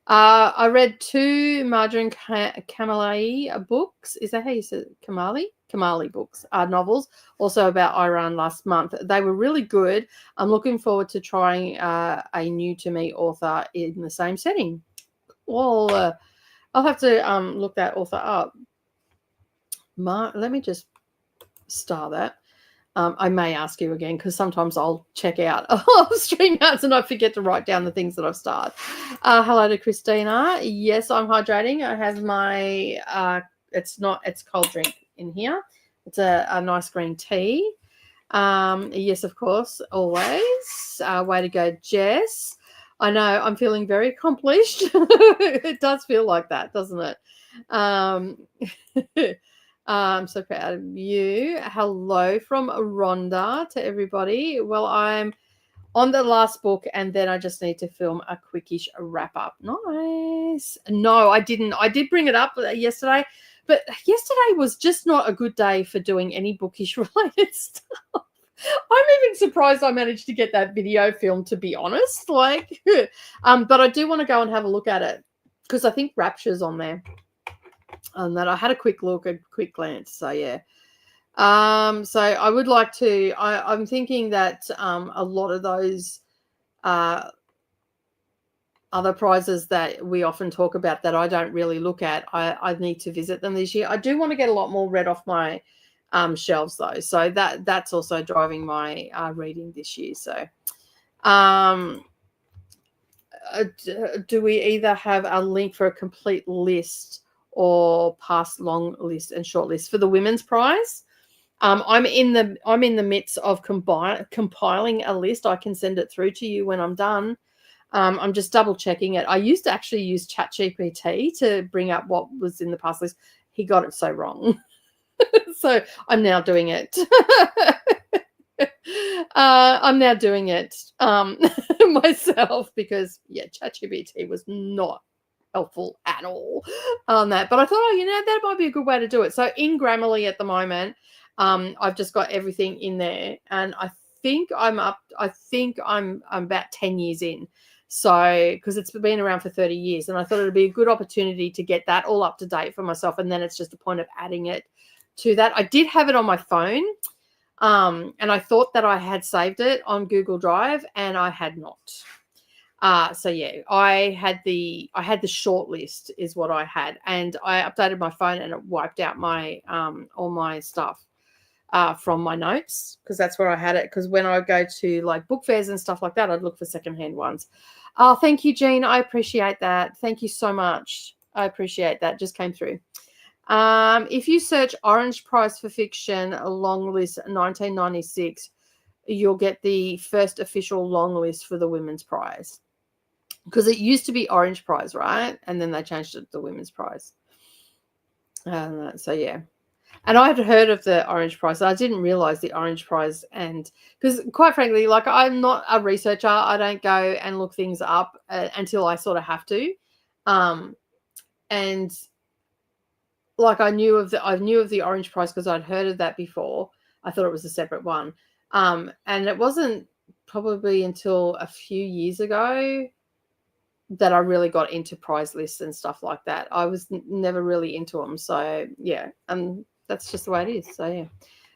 I read 2 Marjorie Kamali books. Is that how you say it? Kamali books, novels, also about Iran last month. They were really good. I'm looking forward to trying a new to me author in the same setting. Well, I'll have to look that author up. Let me just star that. I may ask you again because sometimes I'll check out stream notes and I forget to write down the things that I've started. Hello to Christina. Yes, I'm hydrating. I have my it's cold drink in here. It's a nice green tea. Yes, of course, always. Way to go, Jess. I know, I'm feeling very accomplished. It does feel like that, doesn't it? I'm so proud of you. Hello from Rhonda to everybody. Well, I'm on the last book and then I just need to film a quickish wrap up. Nice. No, I didn't. I did bring it up yesterday, but yesterday was just not a good day for doing any bookish related stuff. I'm even surprised I managed to get that video filmed, to be honest. But I do want to go and have a look at it because I think Rapture's on there. That I had a quick glance. So yeah. So I would like to. I'm thinking that a lot of those other prizes that we often talk about that I don't really look at, I need to visit them this year. I do want to get a lot more read off my shelves though, so that's also driving my reading this year. So do we either have a link for a complete list or past long list and short list for the women's prize? I'm in the midst of compiling a list. I can send it through to you when I'm done. I'm just double checking it. I used to actually use ChatGPT to bring up what was in the past list. He got it so wrong. So I'm now doing it. I'm now doing it myself because, yeah, ChatGPT was not helpful at all on that. But I thought, that might be a good way to do it. So in Grammarly at the moment, I've just got everything in there, and I think I'm about 10 years in. So, because it's been around for 30 years, and I thought it'd be a good opportunity to get that all up to date for myself. And then it's just a point of adding it to that. I did have it on my phone, and I thought that I had saved it on Google Drive, and I had not. So yeah, I had the short list is what I had, and I updated my phone and it wiped out my all my stuff from my notes, because that's where I had it. Because when I go to like book fairs and stuff like that, I'd look for secondhand ones. Oh, thank you, Jean. I appreciate that. Thank you so much. I appreciate that. Just came through. If you search Orange Prize for Fiction long list 1996, you'll get the first official long list for the Women's Prize. Because it used to be Orange Prize, right? And then they changed it to the Women's Prize. So, yeah. And I had heard of the Orange Prize. I didn't realize the Orange Prize. And because, quite frankly, like, I'm not a researcher. I don't go and look things up until I sort of have to. And like, I knew of the Orange Prize because I'd heard of that before. I thought it was a separate one. And it wasn't probably until a few years ago that I really got into prize lists and stuff like that. I was never really into them. So, yeah, that's just the way it is. So, yeah.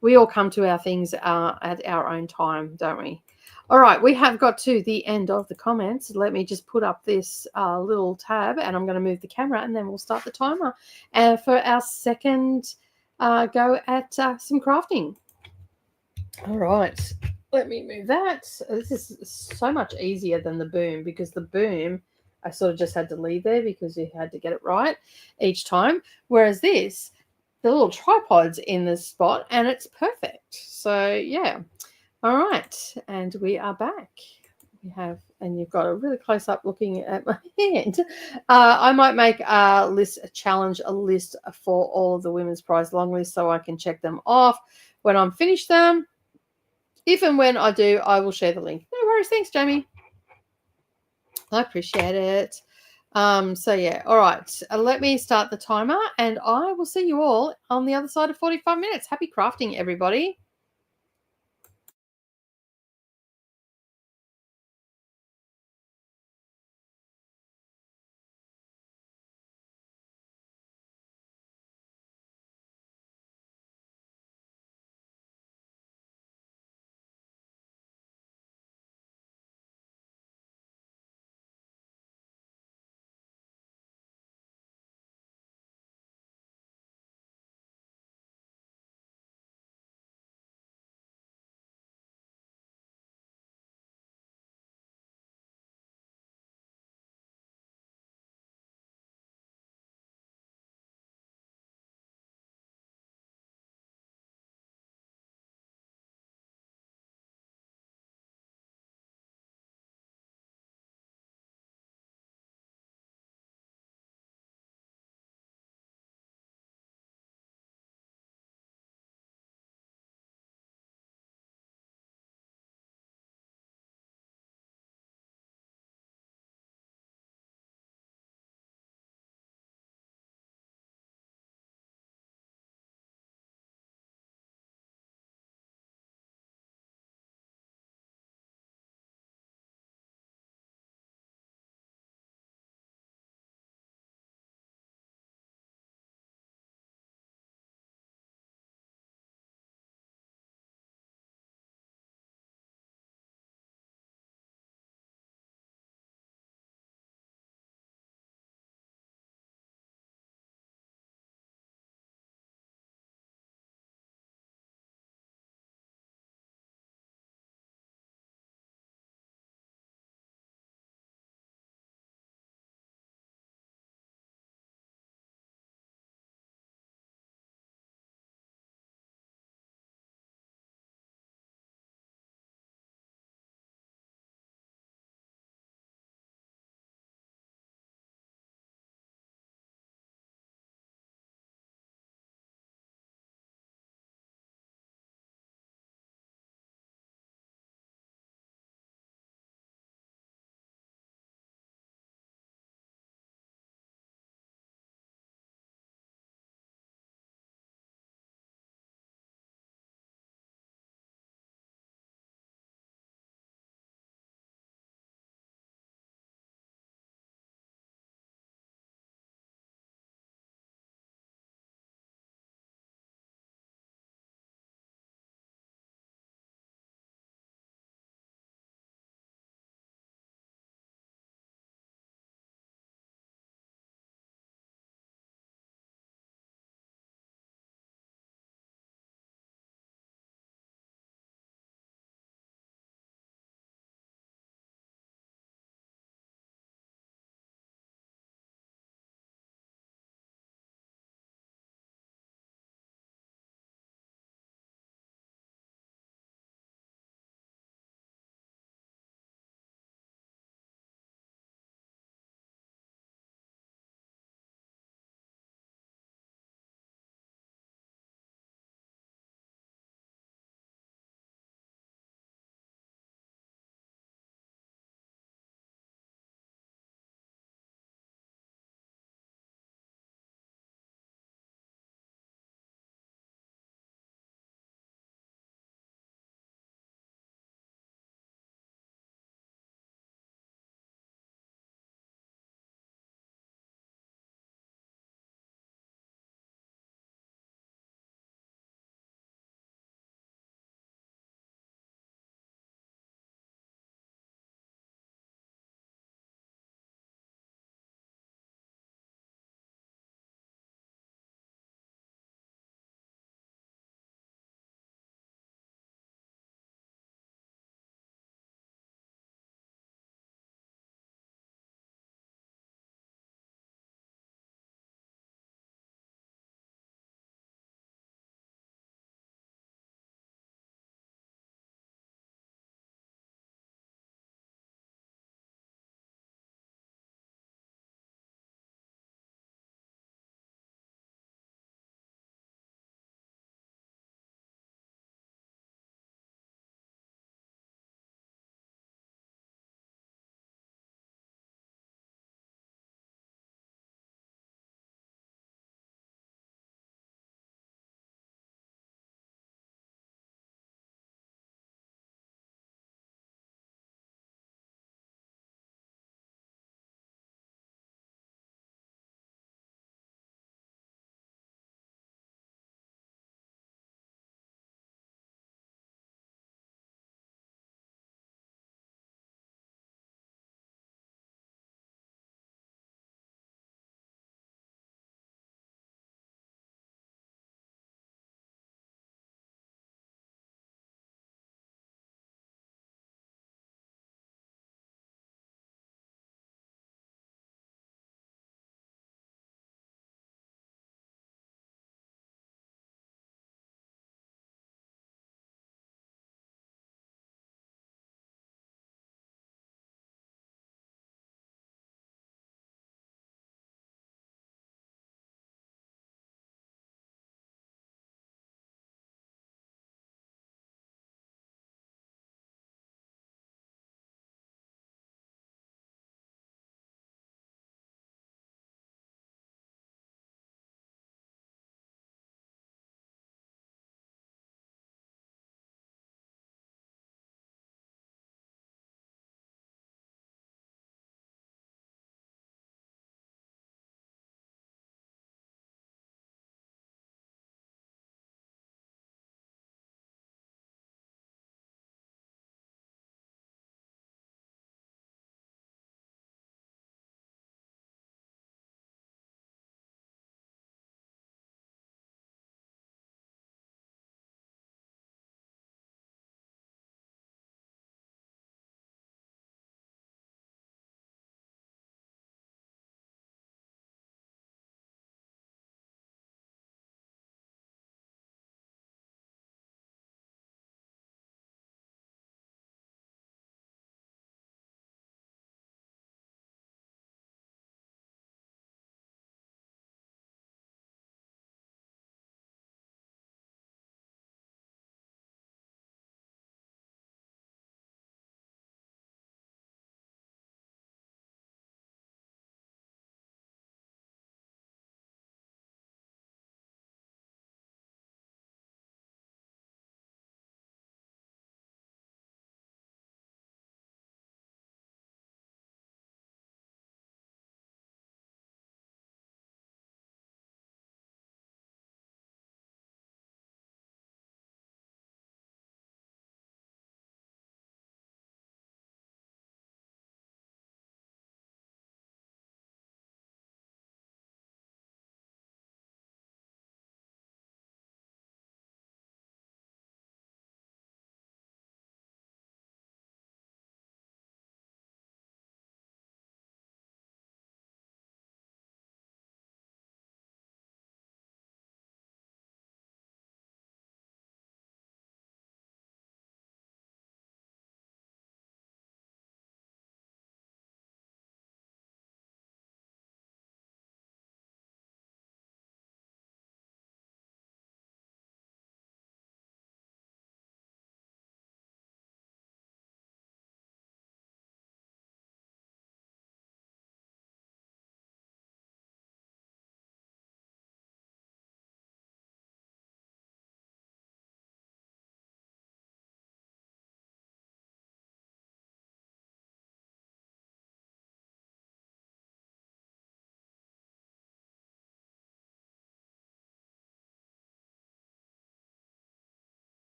we all come to our things at our own time, don't we? All right, we have got to the end of the comments. Let me just put up this little tab, and I'm going to move the camera, and then we'll start the timer for our second go at some crafting. All right, let me move that. This is so much easier than the boom, because the boom I sort of just had to leave there because you had to get it right each time. Whereas this, the little tripod's in this spot and it's perfect. So yeah. All right, and we are back. We have, and you've got a really close up looking at my hand. I might make a challenge list for all of the women's prize long list so I can check them off when I'm finished them. If and when I do, I will share the link. No worries. Thanks, Jamie. I appreciate it. So yeah, all right. Let me start the timer, and I will see you all on the other side of 45 minutes. Happy crafting, everybody.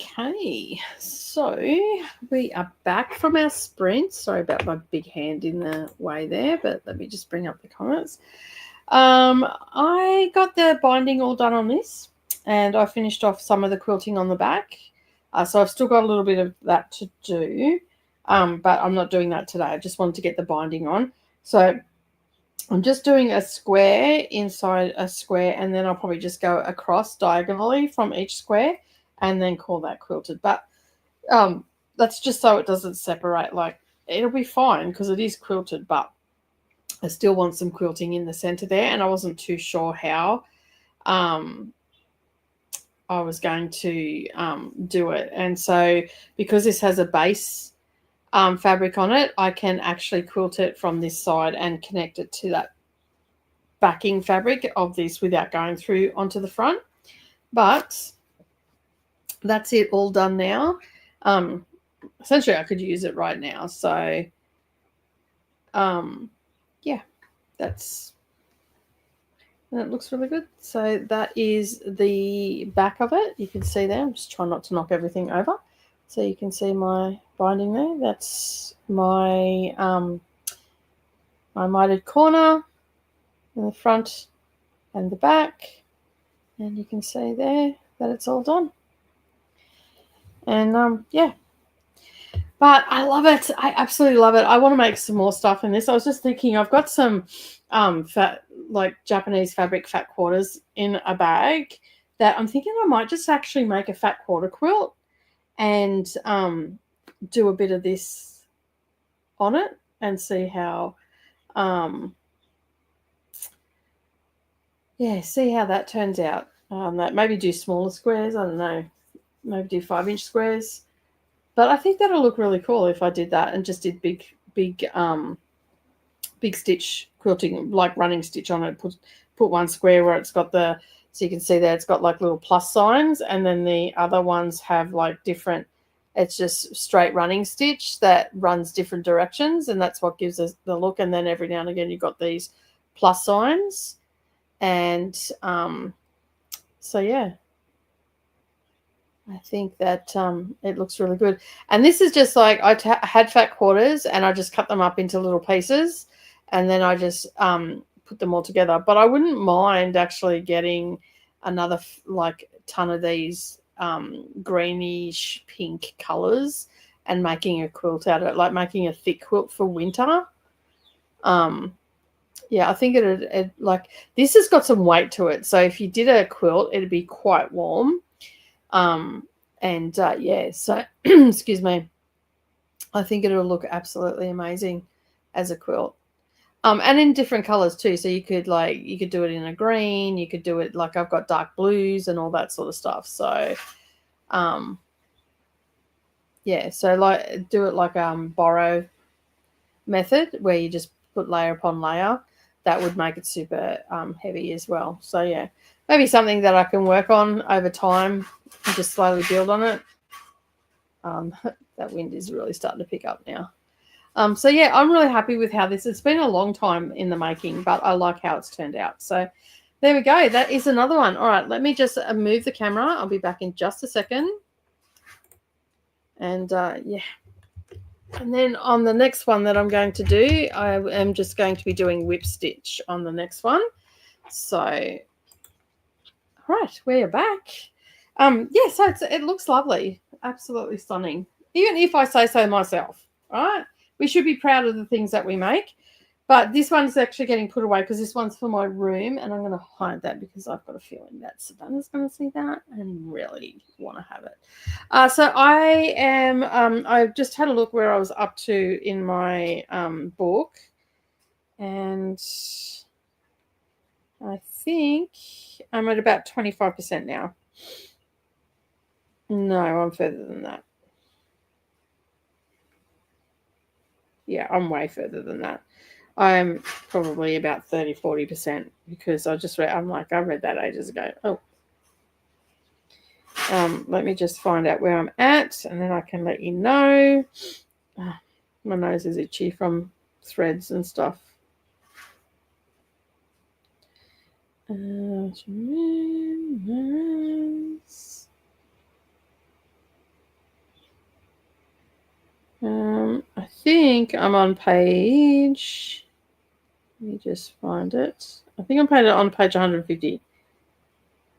Okay, so we are back from our sprint. Sorry about my big hand in the way there, but let me just bring up the comments. I got the binding all done on this, and I finished off some of the quilting on the back. So I've still got a little bit of that to do, but I'm not doing that today. I just wanted to get the binding on. So I'm just doing a square inside a square, and then I'll probably just go across diagonally from each square and then call that quilted. But that's just so it doesn't separate. Like, it'll be fine because it is quilted, but I still want some quilting in the center there, and I wasn't too sure how I was going to do it. And so because this has a base fabric on it, I can actually quilt it from this side and connect it to that backing fabric of this without going through onto the front. But that's it all done now. Essentially I could use it right now. So yeah, and it looks really good. So that is the back of it. You can see there. I'm just trying not to knock everything over. So you can see my binding there. That's my my mitered corner in the front and the back. And you can see there that it's all done. And yeah. But I love it. I absolutely love it. I want to make some more stuff in this. I was just thinking I've got some like Japanese fabric fat quarters in a bag that I'm thinking I might just actually make a fat quarter quilt and do a bit of this on it and see how see how that turns out. That maybe do smaller squares. I don't know. Maybe do 5-inch squares. But I think that'll look really cool if I did that and just did big stitch quilting, like running stitch on it. Put one square where it's got so you can see there it's got like little plus signs, and then the other ones have like different, it's just straight running stitch that runs different directions, and that's what gives us the look. And then every now and again you've got these plus signs. And so yeah, I think that it looks really good. And this is just like I had fat quarters and I just cut them up into little pieces, and then I just put them all together. But I wouldn't mind actually getting another like ton of these greenish pink colors and making a quilt out of it, like making a thick quilt for winter. Yeah, I think it like this has got some weight to it. So if you did a quilt, it'd be quite warm. Yeah, so excuse me, I think it'll look absolutely amazing as a quilt. And in different colors too. So you could do it in a green, you could do it like I've got dark blues and all that sort of stuff. So yeah, so like do it like borrow method where you just put layer upon layer. That would make it super heavy as well. So yeah, maybe something that I can work on over time and just slowly build on it. That wind is really starting to pick up now. So yeah, I'm really happy with how this. It's been a long time in the making, but I like how it's turned out. So there we go. That is another one. All right, let me just move the camera. I'll be back in just a second. And yeah. And then on the next one that I'm going to do, I am just going to be doing whip stitch on the next one. So, all right, we're back. Yeah, so it looks lovely. Absolutely stunning. Even if I say so myself, right? We should be proud of the things that we make. But this one's actually getting put away because this one's for my room, and I'm going to hide that because I've got a feeling that Savannah's going to see that and really want to have it. So I am, I've just had a look where I was up to in my book, and I think I'm at about 25% now. No, I'm further than that. Yeah, I'm way further than that. I'm probably about 30-40% because I just read, I read that ages ago. Oh. Let me just find out where I'm at, and then I can let you know. My nose is itchy from threads and stuff. So 30 I think I'm on page. Let me just find it. I think I'm on page 150.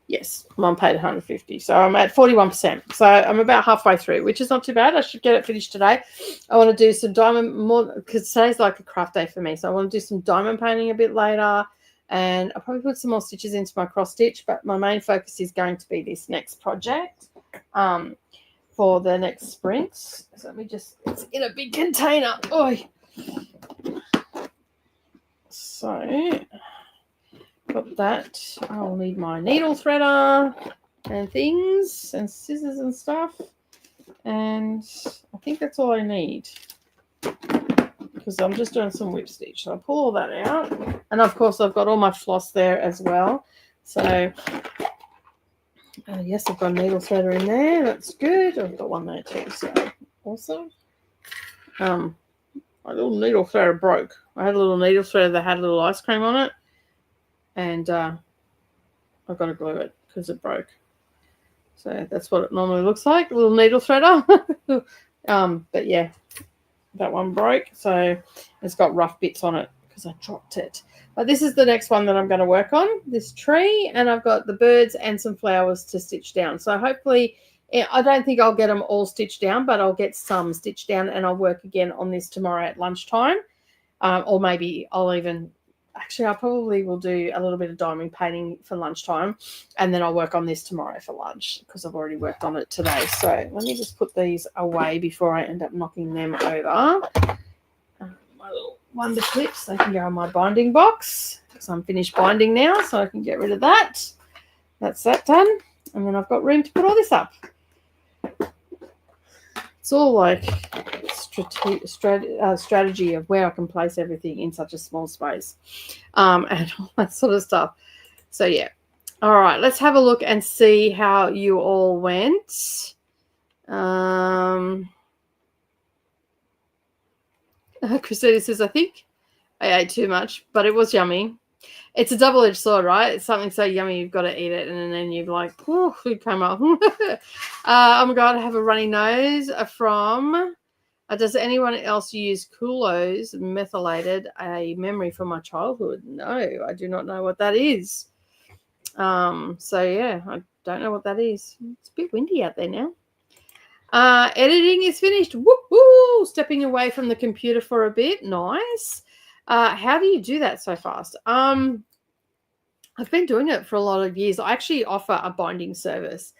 Yes, I'm on page 150. So I'm at 41%. So I'm about halfway through, which is not too bad. I should get it finished today. I want to do some diamond more because today's like a craft day for me. So I want to do some diamond painting a bit later. And I'll probably put some more stitches into my cross stitch. But my main focus is going to be this next project for the next sprint. So let me just, it's in a big container. Oi. So got that. I'll need my needle threader and things and scissors and stuff. And I think that's all I need because I'm just doing some whip stitch. So I'll pull all that out. And of course, I've got all my floss there as well. So yes, I've got a needle threader in there. That's good. I've got one there too. So awesome. My little needle threader broke. I had a little needle threader that had a little ice cream on it. And I've got to glue it because it broke. So that's what it normally looks like, a little needle threader. But yeah, that one broke. So it's got rough bits on it because I dropped it. But this is the next one that I'm going to work on, this tree. And I've got the birds and some flowers to stitch down. So hopefully, I don't think I'll get them all stitched down, but I'll get some stitched down and I'll work again on this tomorrow at lunchtime. Or maybe I'll even... Actually, I probably will do a little bit of diamond painting for lunchtime, and then I'll work on this tomorrow for lunch because I've already worked on it today. So let me just put these away before I end up knocking them over. My little wonder clips, they can go in my binding box because I'm finished binding now, so I can get rid of that. That's that done, and then I've got room to put all this up. It's all like strategy of where I can place everything in such a small space and all that sort of stuff. So, yeah. All right, let's have a look and see how you all went. Christina says, I think I ate too much, but it was yummy. It's a double-edged sword, right? It's something so yummy you've got to eat it, and then you're like, oh, food came up. Oh my God, I have a runny nose from... does anyone else use Kulos methylated? A memory from my childhood? No, I do not know what that is. So, yeah, I don't know what that is. It's a bit windy out there now. Editing is finished. Woo-hoo! Stepping away from the computer for a bit. Nice. How do you do that so fast? I've been doing it for a lot of years. I actually offer a binding service.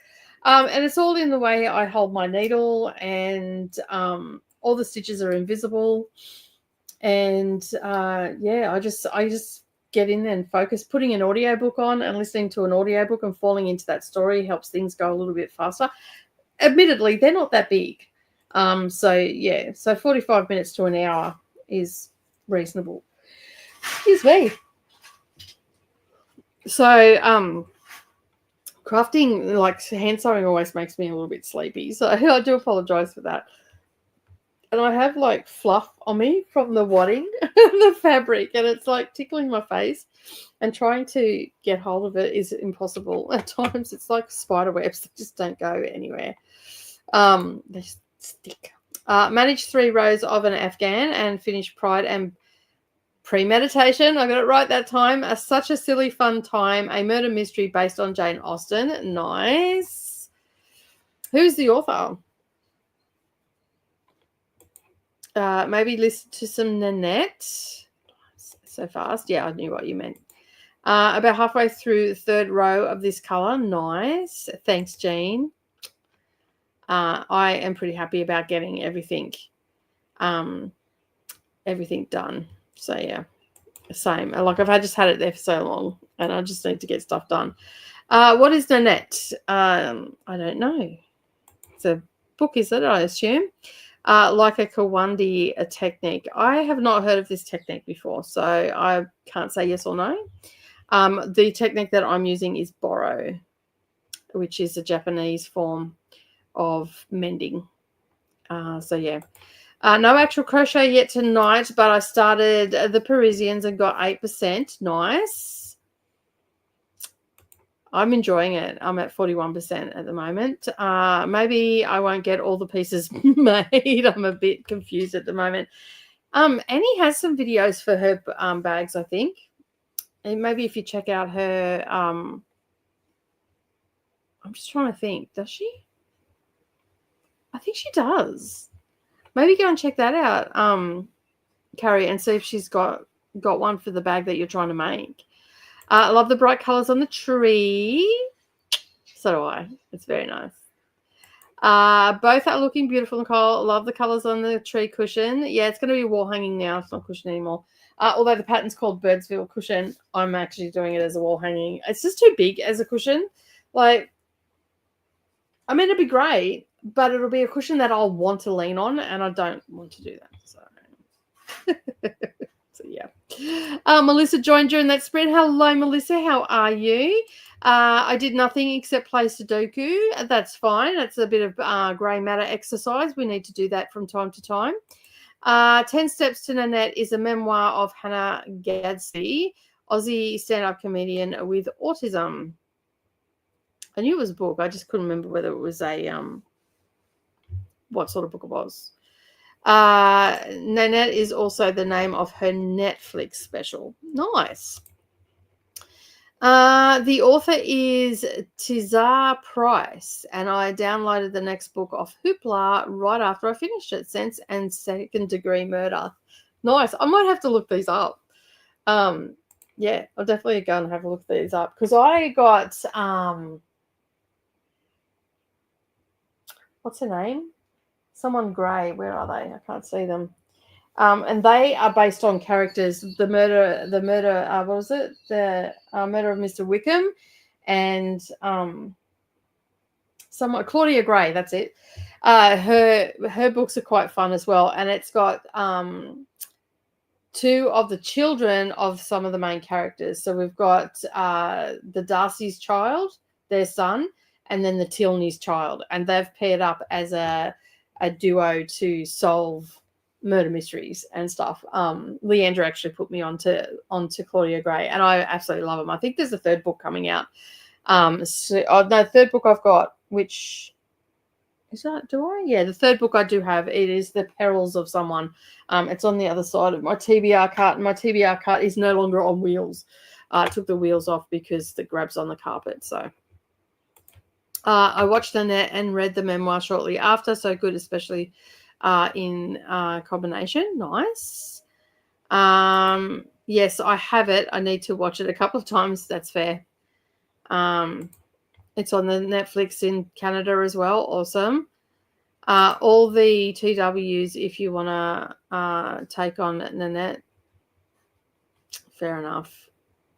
And it's all in the way I hold my needle, and all the stitches are invisible. And yeah, I just get in there and focus. Putting an audiobook on and listening to an audiobook and falling into that story helps things go a little bit faster. Admittedly, they're not that big. So yeah, so 45 minutes to an hour is reasonable. Excuse me. So crafting, like hand sewing, always makes me a little bit sleepy. So I do apologize for that. And I have like fluff on me from the wadding, the fabric, and it's like tickling my face. And trying to get hold of it is impossible. At times it's like spider webs that just don't go anywhere. They stick. Manage 3 rows of an Afghan and finish Pride and Premeditation. I got it right that time. Such a silly fun time. A murder mystery based on Jane Austen. Nice. Who's the author? Maybe listen to some Nanette. So fast. Yeah, I knew what you meant. About halfway through the 3rd row of this color. Nice. Thanks, Jean. I am pretty happy about getting everything done. So yeah, same. Like I've just had it there for so long, and I just need to get stuff done. What is Nanette? I don't know. It's a book, is it? I assume. Like a Kawandi technique. I have not heard of this technique before, so I can't say yes or no. The technique that I'm using is Borrow, which is a Japanese form of mending. So yeah. No actual crochet yet tonight, but I started the Parisians and got 8%. Nice. I'm enjoying it. I'm at 41% at the moment. Maybe I won't get all the pieces made. I'm a bit confused at the moment. Annie has some videos for her bags, I think. And maybe if you check out her, I'm just trying to think. Does she? I think she does. Maybe go and check that out, Carrie, and see if she's got one for the bag that you're trying to make. I love the bright colours on the tree. So do I. It's very nice. Both are looking beautiful, Nicole. Love the colours on the tree cushion. Yeah, it's going to be wall hanging now. It's not cushion anymore. Although the pattern's called Birdsville cushion, I'm actually doing it as a wall hanging. It's just too big as a cushion. Like, I mean, it'd be great, but it'll be a cushion that I'll want to lean on, and I don't want to do that. So, so yeah. Melissa joined during that spread. Hello, Melissa. How are you? I did nothing except play Sudoku. That's fine. That's a bit of grey matter exercise. We need to do that from time to time. 10 Steps to Nanette is a memoir of Hannah Gadsby, Aussie stand-up comedian with autism. I knew it was a book. I just couldn't remember whether it was a what sort of book it was. Nanette is also the name of her Netflix special. Nice. The author is Tizar Price, and I downloaded the next book off Hoopla right after I finished it, Sense and Second Degree Murder. Nice. I might have to look these up. Yeah, I'll definitely go and have a look at these up because I got what's her name? Someone Grey. Where are they? I can't see them. And they are based on characters. The murder. What was it? The murder of Mr. Wickham, and Claudia Gray. That's it. Her books are quite fun as well, and it's got two of the children of some of the main characters. So we've got the Darcy's child, their son, and then the Tilney's child, and they've paired up as a duo to solve murder mysteries and stuff. Leandra actually put me onto Claudia Gray, and I absolutely love them. I think there's a third book coming out. The third book I've got, which is that? Do I? Yeah, the third book I do have. It is The Perils of Someone. It's on the other side of my TBR cart, and my TBR cart is no longer on wheels. I took the wheels off because the grab's on the carpet. So I watched Annette and read the memoir shortly after. So good, especially in combination. Nice. Yes, I have it. I need to watch it a couple of times. That's fair. It's on the Netflix in Canada as well. Awesome. All the TWs, if you want to take on Nanette. Fair enough.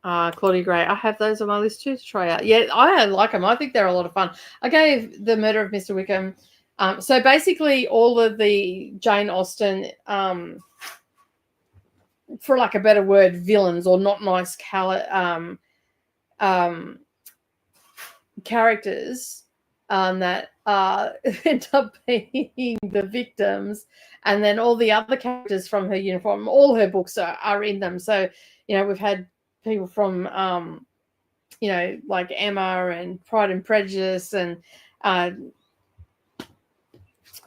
Claudia Gray. I have those on my list too to try out. Yeah, I like them. I think they're a lot of fun. I gave The Murder of Mr. Wickham. So basically all of the Jane Austen, for lack of a better word, villains or not nice characters that end up being the victims, and then all the other characters from her uniform, all her books are in them. So, we've had people from, like Emma and Pride and Prejudice and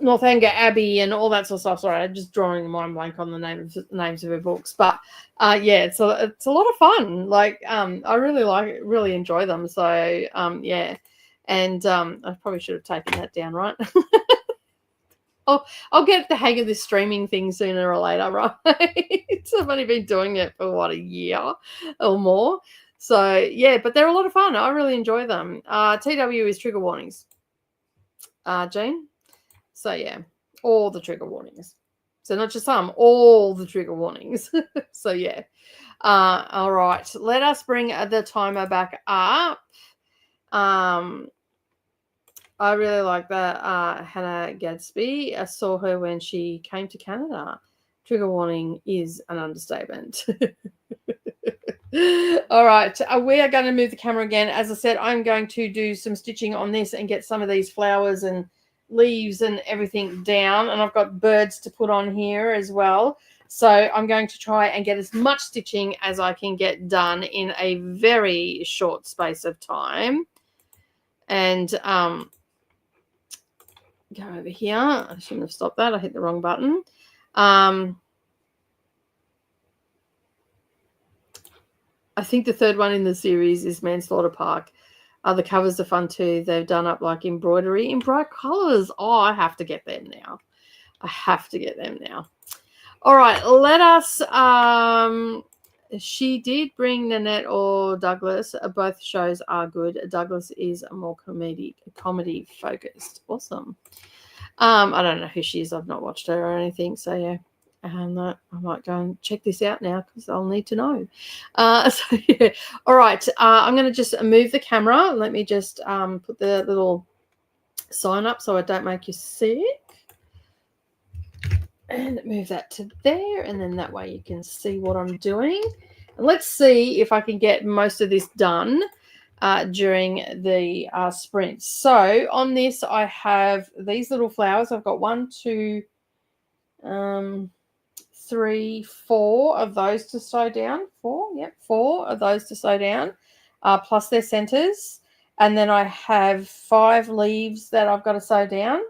Northanger Abbey and all that sort of stuff. Sorry, I'm just drawing a mind blank on the names of her books. But yeah, it's a lot of fun. Like I really enjoy them. So yeah, and I probably should have taken that down, right? I'll get the hang of this streaming thing sooner or later, right? I've only been doing it for a year or more. So yeah, but they're a lot of fun. I really enjoy them. TW is trigger warnings. Jean. So yeah, all the trigger warnings. So not just some, all the trigger warnings. So yeah. All right. Let us bring the timer back up. I really like that Hannah Gadsby. I saw her when she came to Canada. Trigger warning is an understatement. All right. We are going to move the camera again. As I said, I'm going to do some stitching on this and get some of these flowers and leaves and everything down. And I've got birds to put on here as well. So I'm going to try and get as much stitching as I can get done in a very short space of time. And go over here. I shouldn't have stopped that. I hit the wrong button. I think the third one in the series is Manslaughter Park. The covers are fun too. They've done up like embroidery in bright colors. Oh, I have to get them now. All right, let us. She did bring Nanette or Douglas. Both shows are good. Douglas is more comedy focused. Awesome. I don't know who she is. I've not watched her or anything. So yeah, I might go and check this out now because I'll need to know. So yeah. All right. I'm going to just move the camera. Let me just put the little sign up so I don't make you sick. And move that to there, and then that way you can see what I'm doing. And let's see if I can get most of this done during the sprint. So on this, I have these little flowers. I've got 1, 2, 3, 4 of those to sew down. 4, yep, 4 of those to sew down, plus their centers. And then I have 5 leaves that I've got to sew down.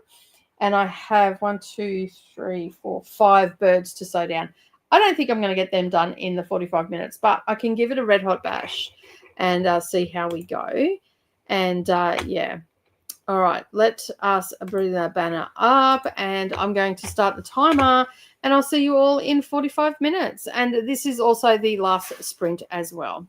And I have 1, 2, 3, 4, 5 birds to sew down. I don't think I'm going to get them done in the 45 minutes, but I can give it a red hot bash and see how we go. And yeah. All right, let us bring that banner up, and I'm going to start the timer, and I'll see you all in 45 minutes. And this is also the last sprint as well.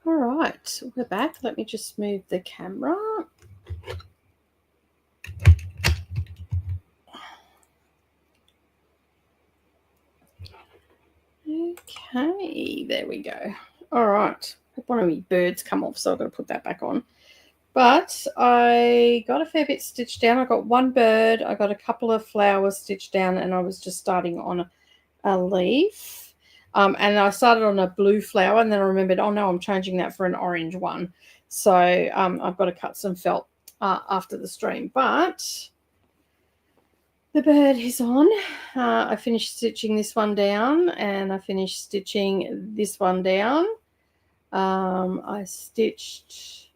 All right, we're back. Let me just move the camera. Okay, there we go. All right. One of my birds come off, so I've got to put that back on. But I got a fair bit stitched down. I got one bird, I got a couple of flowers stitched down, and I was just starting on a leaf. And I started on a blue flower, and then I remembered, oh no, I'm changing that for an orange one. So I've got to cut some felt after the stream. But the bird is on. I finished stitching this one down, and I finished stitching this one down. I stitched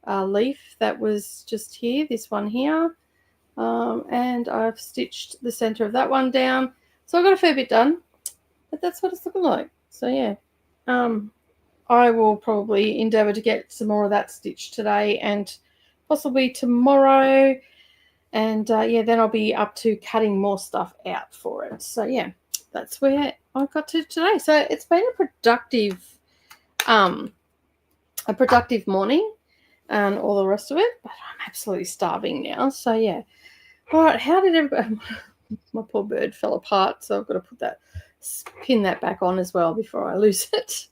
a leaf that was just here, this one here, and I've stitched the center of that one down. So I've got a fair bit done, but that's what it's looking like. So yeah, I will probably endeavor to get some more of that stitched today and possibly tomorrow. And yeah, then I'll be up to cutting more stuff out for it. So yeah, that's where I got to today. So it's been a productive morning and all the rest of it, but I'm absolutely starving now. So yeah. All right, how did everybody... My poor bird fell apart, so I've got to pin that back on as well before I lose it.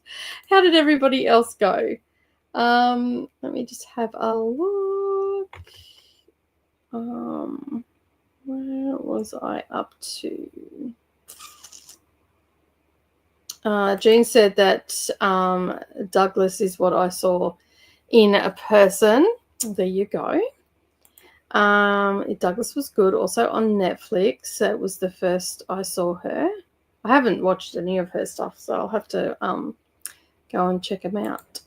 How did everybody else go? Let me just have a look. Where was I up to? Jean said that Douglas is what I saw in a person. There you go. Douglas was good. Also on Netflix. It was the first I saw her. I haven't watched any of her stuff, so I'll have to go and check them out.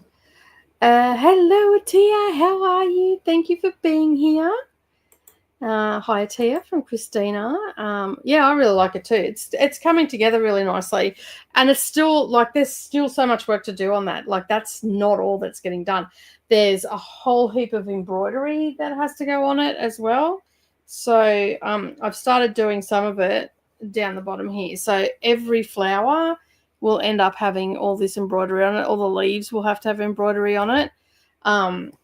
Hello, Atia. How are you? Thank you for being here. Hi, Tia from Christina. Yeah, I really like it too. It's coming together really nicely, and it's still like there's still so much work to do on that. Like that's not all that's getting done. There's a whole heap of embroidery that has to go on it as well. So I've started doing some of it down the bottom here. So every flower will end up having all this embroidery on it. All the leaves will have to have embroidery on it. And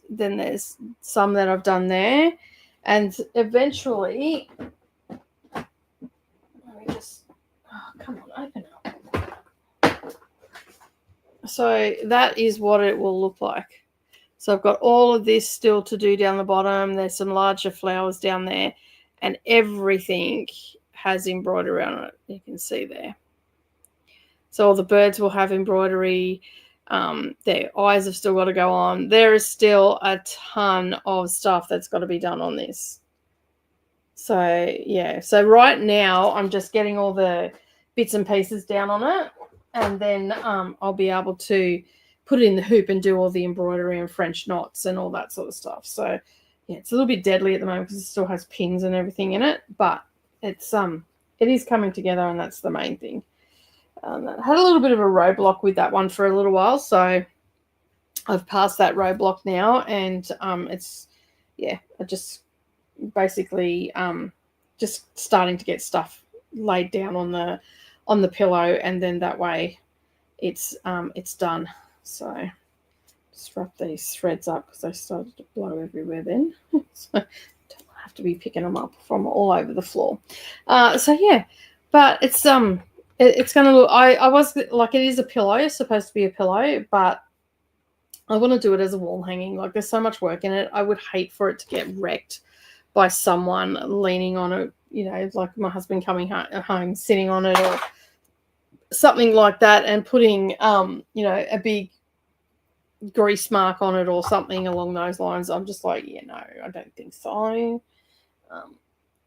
then there's some that I've done there. And eventually, let me just, oh, come on, open up. So that is what it will look like. So I've got all of this still to do down the bottom. There's some larger flowers down there. And everything has embroidery on it. You can see there. So all the birds will have embroidery. Their eyes have still got to go on. There is still a ton of stuff that's got to be done on this. So, yeah. So right now I'm just getting all the bits and pieces down on it. And then I'll be able to put it in the hoop and do all the embroidery and French knots and all that sort of stuff. So, yeah, it's a little bit deadly at the moment because it still has pins and everything in it. But it is coming together, and that's the main thing. I had a little bit of a roadblock with that one for a little while, so I've passed that roadblock now, and I just basically just starting to get stuff laid down on the pillow, and then that way it's done. So just wrap these threads up because they started to blow everywhere then. So don't have to be picking them up from all over the floor. So yeah, but it's going to look, I was like, it is a pillow, it's supposed to be a pillow, but I want to do it as a wall hanging. Like there's so much work in it. I would hate for it to get wrecked by someone leaning on it, you know, like my husband coming home sitting on it or something like that and putting, you know, a big grease mark on it or something along those lines. I'm just like, yeah, no, I don't think so.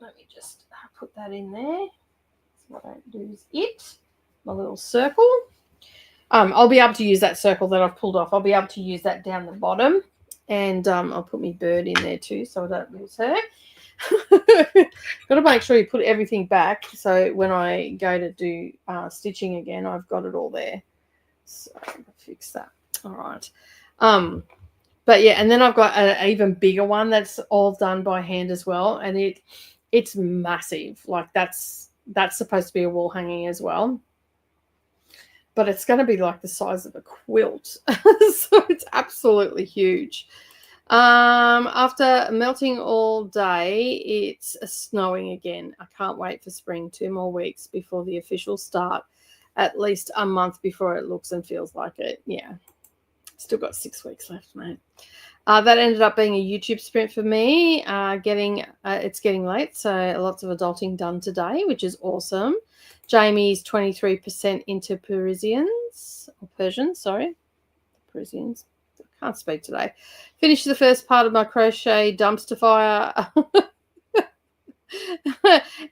Let me just put that in there. What I don't do is my little circle. I'll be able to use that circle that I've pulled off. I'll be able to use that down the bottom, and I'll put my bird in there too so I don't lose her. Got to make sure you put everything back so when I go to do stitching again, I've got it all there. So I'll fix that. All right. But yeah, and then I've got an even bigger one that's all done by hand as well, and it's massive. Like that's supposed to be a wall hanging as well. but it's going to be like the size of a quilt. So it's absolutely huge. After melting all day, it's snowing again. I can't wait for spring. 2 more weeks before the official start. At least a month before it looks and feels like it. Yeah. Still got 6 weeks left, mate. That ended up being a YouTube sprint for me. It's getting late, so lots of adulting done today, which is awesome. Jamie's 23% into Parisians. Sorry. Parisians. I can't speak today. Finished the first part of my crochet dumpster fire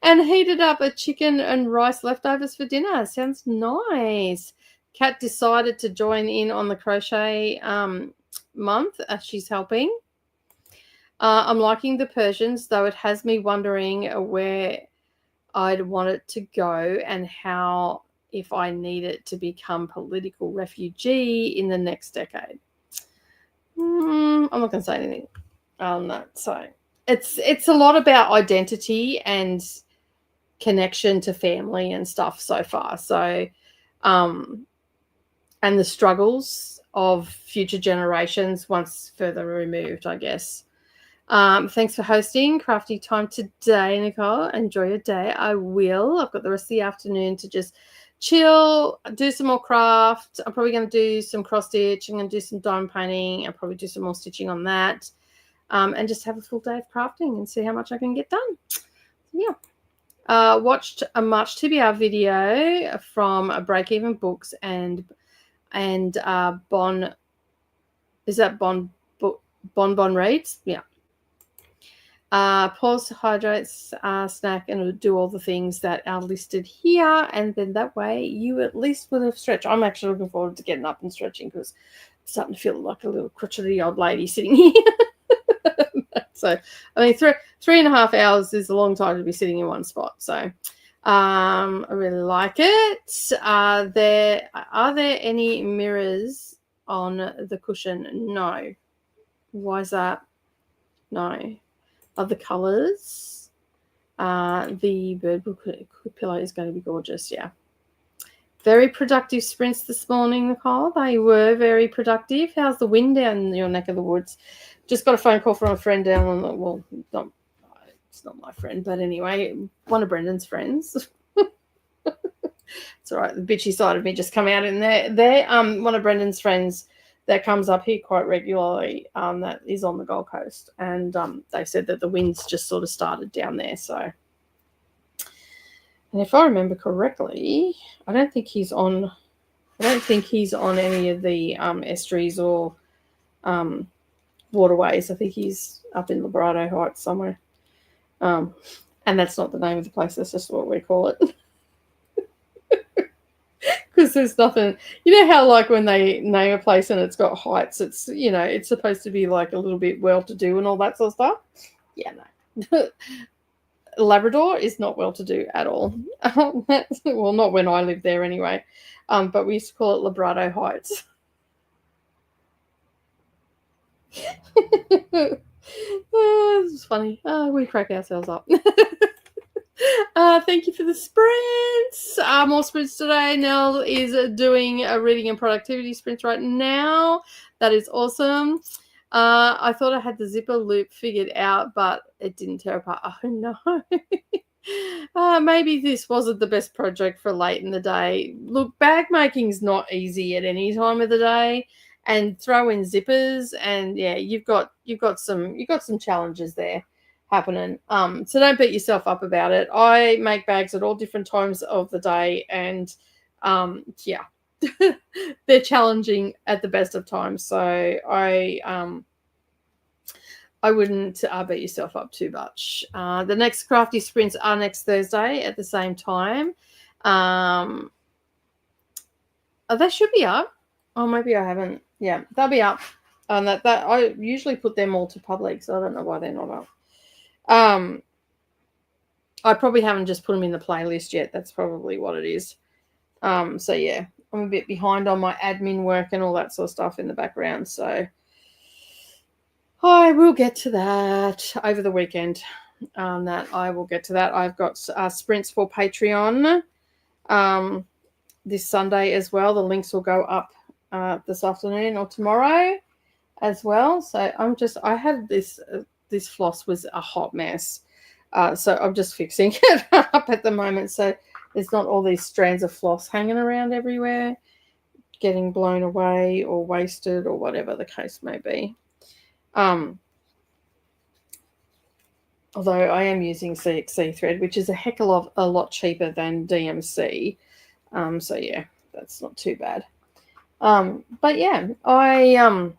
and heated up a chicken and rice leftovers for dinner. Sounds nice. Kat decided to join in on the crochet month as she's helping. I'm liking the Persians, though it has me wondering where I'd want it to go and how, if I need it to become political refugee in the next decade. I'm not going to say anything on that. So it's a lot about identity and connection to family and stuff so far. So, and the struggles of future generations once further removed, I guess. Thanks for hosting Crafty Time today, Nicole. Enjoy your day. I will. I've got the rest of the afternoon to just chill, do some more craft. I'm probably going to do some cross stitch. I'm going to do some diamond painting. I'll probably do some more stitching on that, and just have a full day of crafting and see how much I can get done. Yeah. Watched a March TBR video from Break Even Books and Bon. Is that Bon Reads? Yeah. Pause, hydrates, snack, and do all the things that are listed here. And then that way you at least will have stretched. I'm actually looking forward to getting up and stretching because I'm starting to feel like a little crotchety old lady sitting here. So, I mean, 3.5 hours is a long time to be sitting in one spot. So, I really like it. Are there any mirrors on the cushion? No. Why is that? No. Other colors. The bird book pillow is going to be gorgeous. Yeah. Very productive sprints this morning, Nicole. They were very productive. How's the wind down your neck of the woods? Just got a phone call from a friend down on the, well, it's not my friend, but anyway, one of Brendan's friends. It's all right. The bitchy side of me just come out in there. One of Brendan's friends that comes up here quite regularly, that is on the Gold Coast, and they said that the winds just sort of started down there. So, and if I remember correctly, I don't think he's on any of the estuaries or waterways. I think he's up in Labrador Heights somewhere, and that's not the name of the place. That's just what we call it. Because there's nothing, you know how like when they name a place and it's got heights, it's, you know, it's supposed to be like a little bit well-to-do and all that sort of stuff. Yeah, no. Labrador is not well-to-do at all. Well, not when I lived there anyway. But we used to call it Labrador Heights. This is funny. We crack ourselves up. Thank you for the sprints. More sprints today. Nell is doing a reading and productivity sprints right now. That is awesome. I thought I had the zipper loop figured out, but it didn't tear apart. Oh, no. Maybe this wasn't the best project for late in the day. Look, bag making is not easy at any time of the day, and throw in zippers, and yeah, you've got some challenges there happening. So don't beat yourself up about it. I make bags at all different times of the day, and yeah, they're challenging at the best of times. So I wouldn't beat yourself up too much. The next crafty sprints are next Thursday at the same time. They should be up. Oh, maybe I haven't. Yeah, they'll be up. That I usually put them all to public, so I don't know why they're not up. I probably haven't just put them in the playlist yet. That's probably what it is. So yeah, I'm a bit behind on my admin work and all that sort of stuff in the background. So I will get to that over the weekend. That I will get to that. I've got sprints for Patreon. this Sunday as well. The links will go up this afternoon or tomorrow as well. So I had this floss was a hot mess. So I'm just fixing it up at the moment. So there's not all these strands of floss hanging around everywhere, getting blown away or wasted or whatever the case may be. Although I am using CXC thread, which is a heck of a lot cheaper than DMC. So yeah, that's not too bad. But yeah, I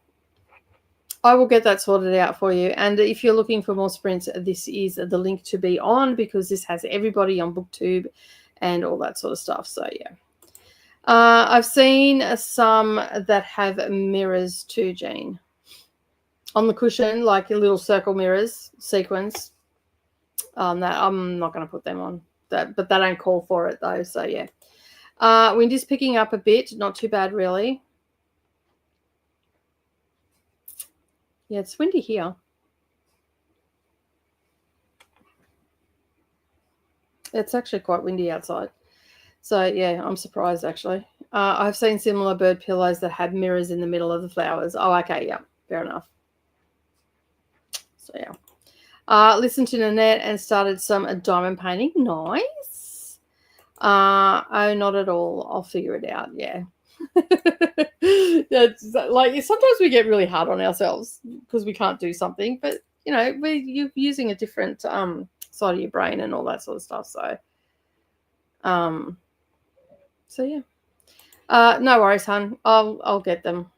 will get that sorted out for you. And if you're looking for more sprints, this is the link to be on, because this has everybody on BookTube and all that sort of stuff. So yeah. I've seen some that have mirrors too, Jane. On the cushion, like little circle mirrors, sequins. That I'm not going to put them on. But they don't call for it though. So yeah. Wind is picking up a bit. Not too bad, really. Yeah, it's windy here. It's actually quite windy outside. So, yeah, I'm surprised, actually. I've seen similar bird pillows that have mirrors in the middle of the flowers. Oh, okay, yeah, fair enough. So, yeah. Listened to Nanette and started some diamond painting. Nice. Oh, not at all. I'll figure it out, yeah. That's like, sometimes we get really hard on ourselves because we can't do something, but you're using a different side of your brain and all that sort of stuff. So yeah, no worries, hun. I'll get them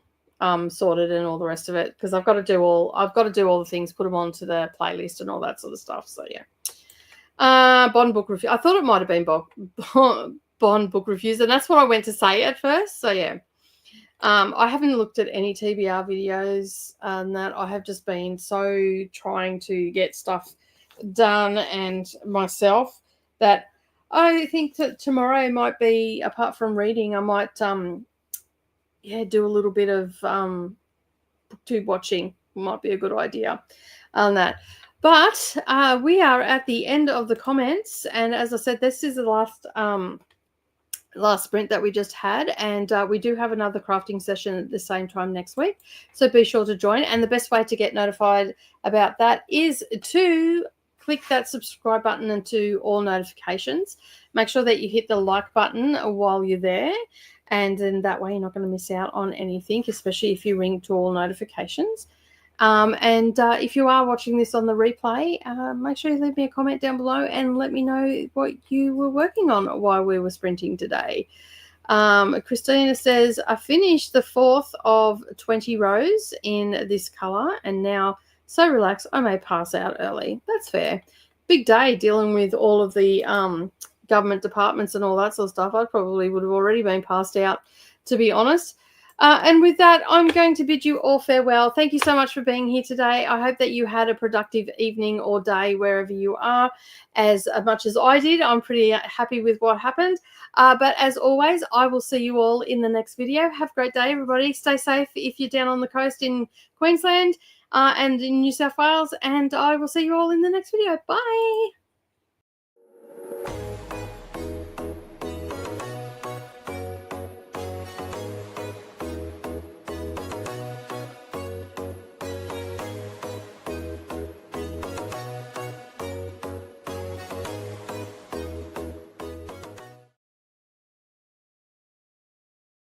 sorted and all the rest of it, because I've got to do all the things, put them onto the playlist and all that sort of stuff. So yeah. Bond book review. I thought it might have been Bond book reviews, and that's what I went to say at first. So yeah, I haven't looked at any TBR videos, and that I have just been so trying to get stuff done and myself that I think that tomorrow might be, apart from reading, I might do a little bit of booktube watching. Might be a good idea on that. But we are at the end of the comments, and as I said, this is the last sprint that we just had, and we do have another crafting session at the same time next week, so be sure to join. And the best way to get notified about that is to click that subscribe button and to all notifications. Make sure that you hit the like button while you're there, and then that way you're not going to miss out on anything, especially if you ring to all notifications. And if you are watching this on the replay, make sure you leave me a comment down below and let me know what you were working on while we were sprinting today. Christina says, I finished the 4th of 20 rows in this colour, and now so relaxed I may pass out early. That's fair. Big day dealing with all of the government departments and all that sort of stuff. I probably would have already been passed out, to be honest. And with that, I'm going to bid you all farewell. Thank you so much for being here today. I hope that you had a productive evening or day wherever you are, as much as I did. I'm pretty happy with what happened. But as always, I will see you all in the next video. Have a great day, everybody. Stay safe if you're down on the coast in Queensland and in New South Wales. And I will see you all in the next video. Bye.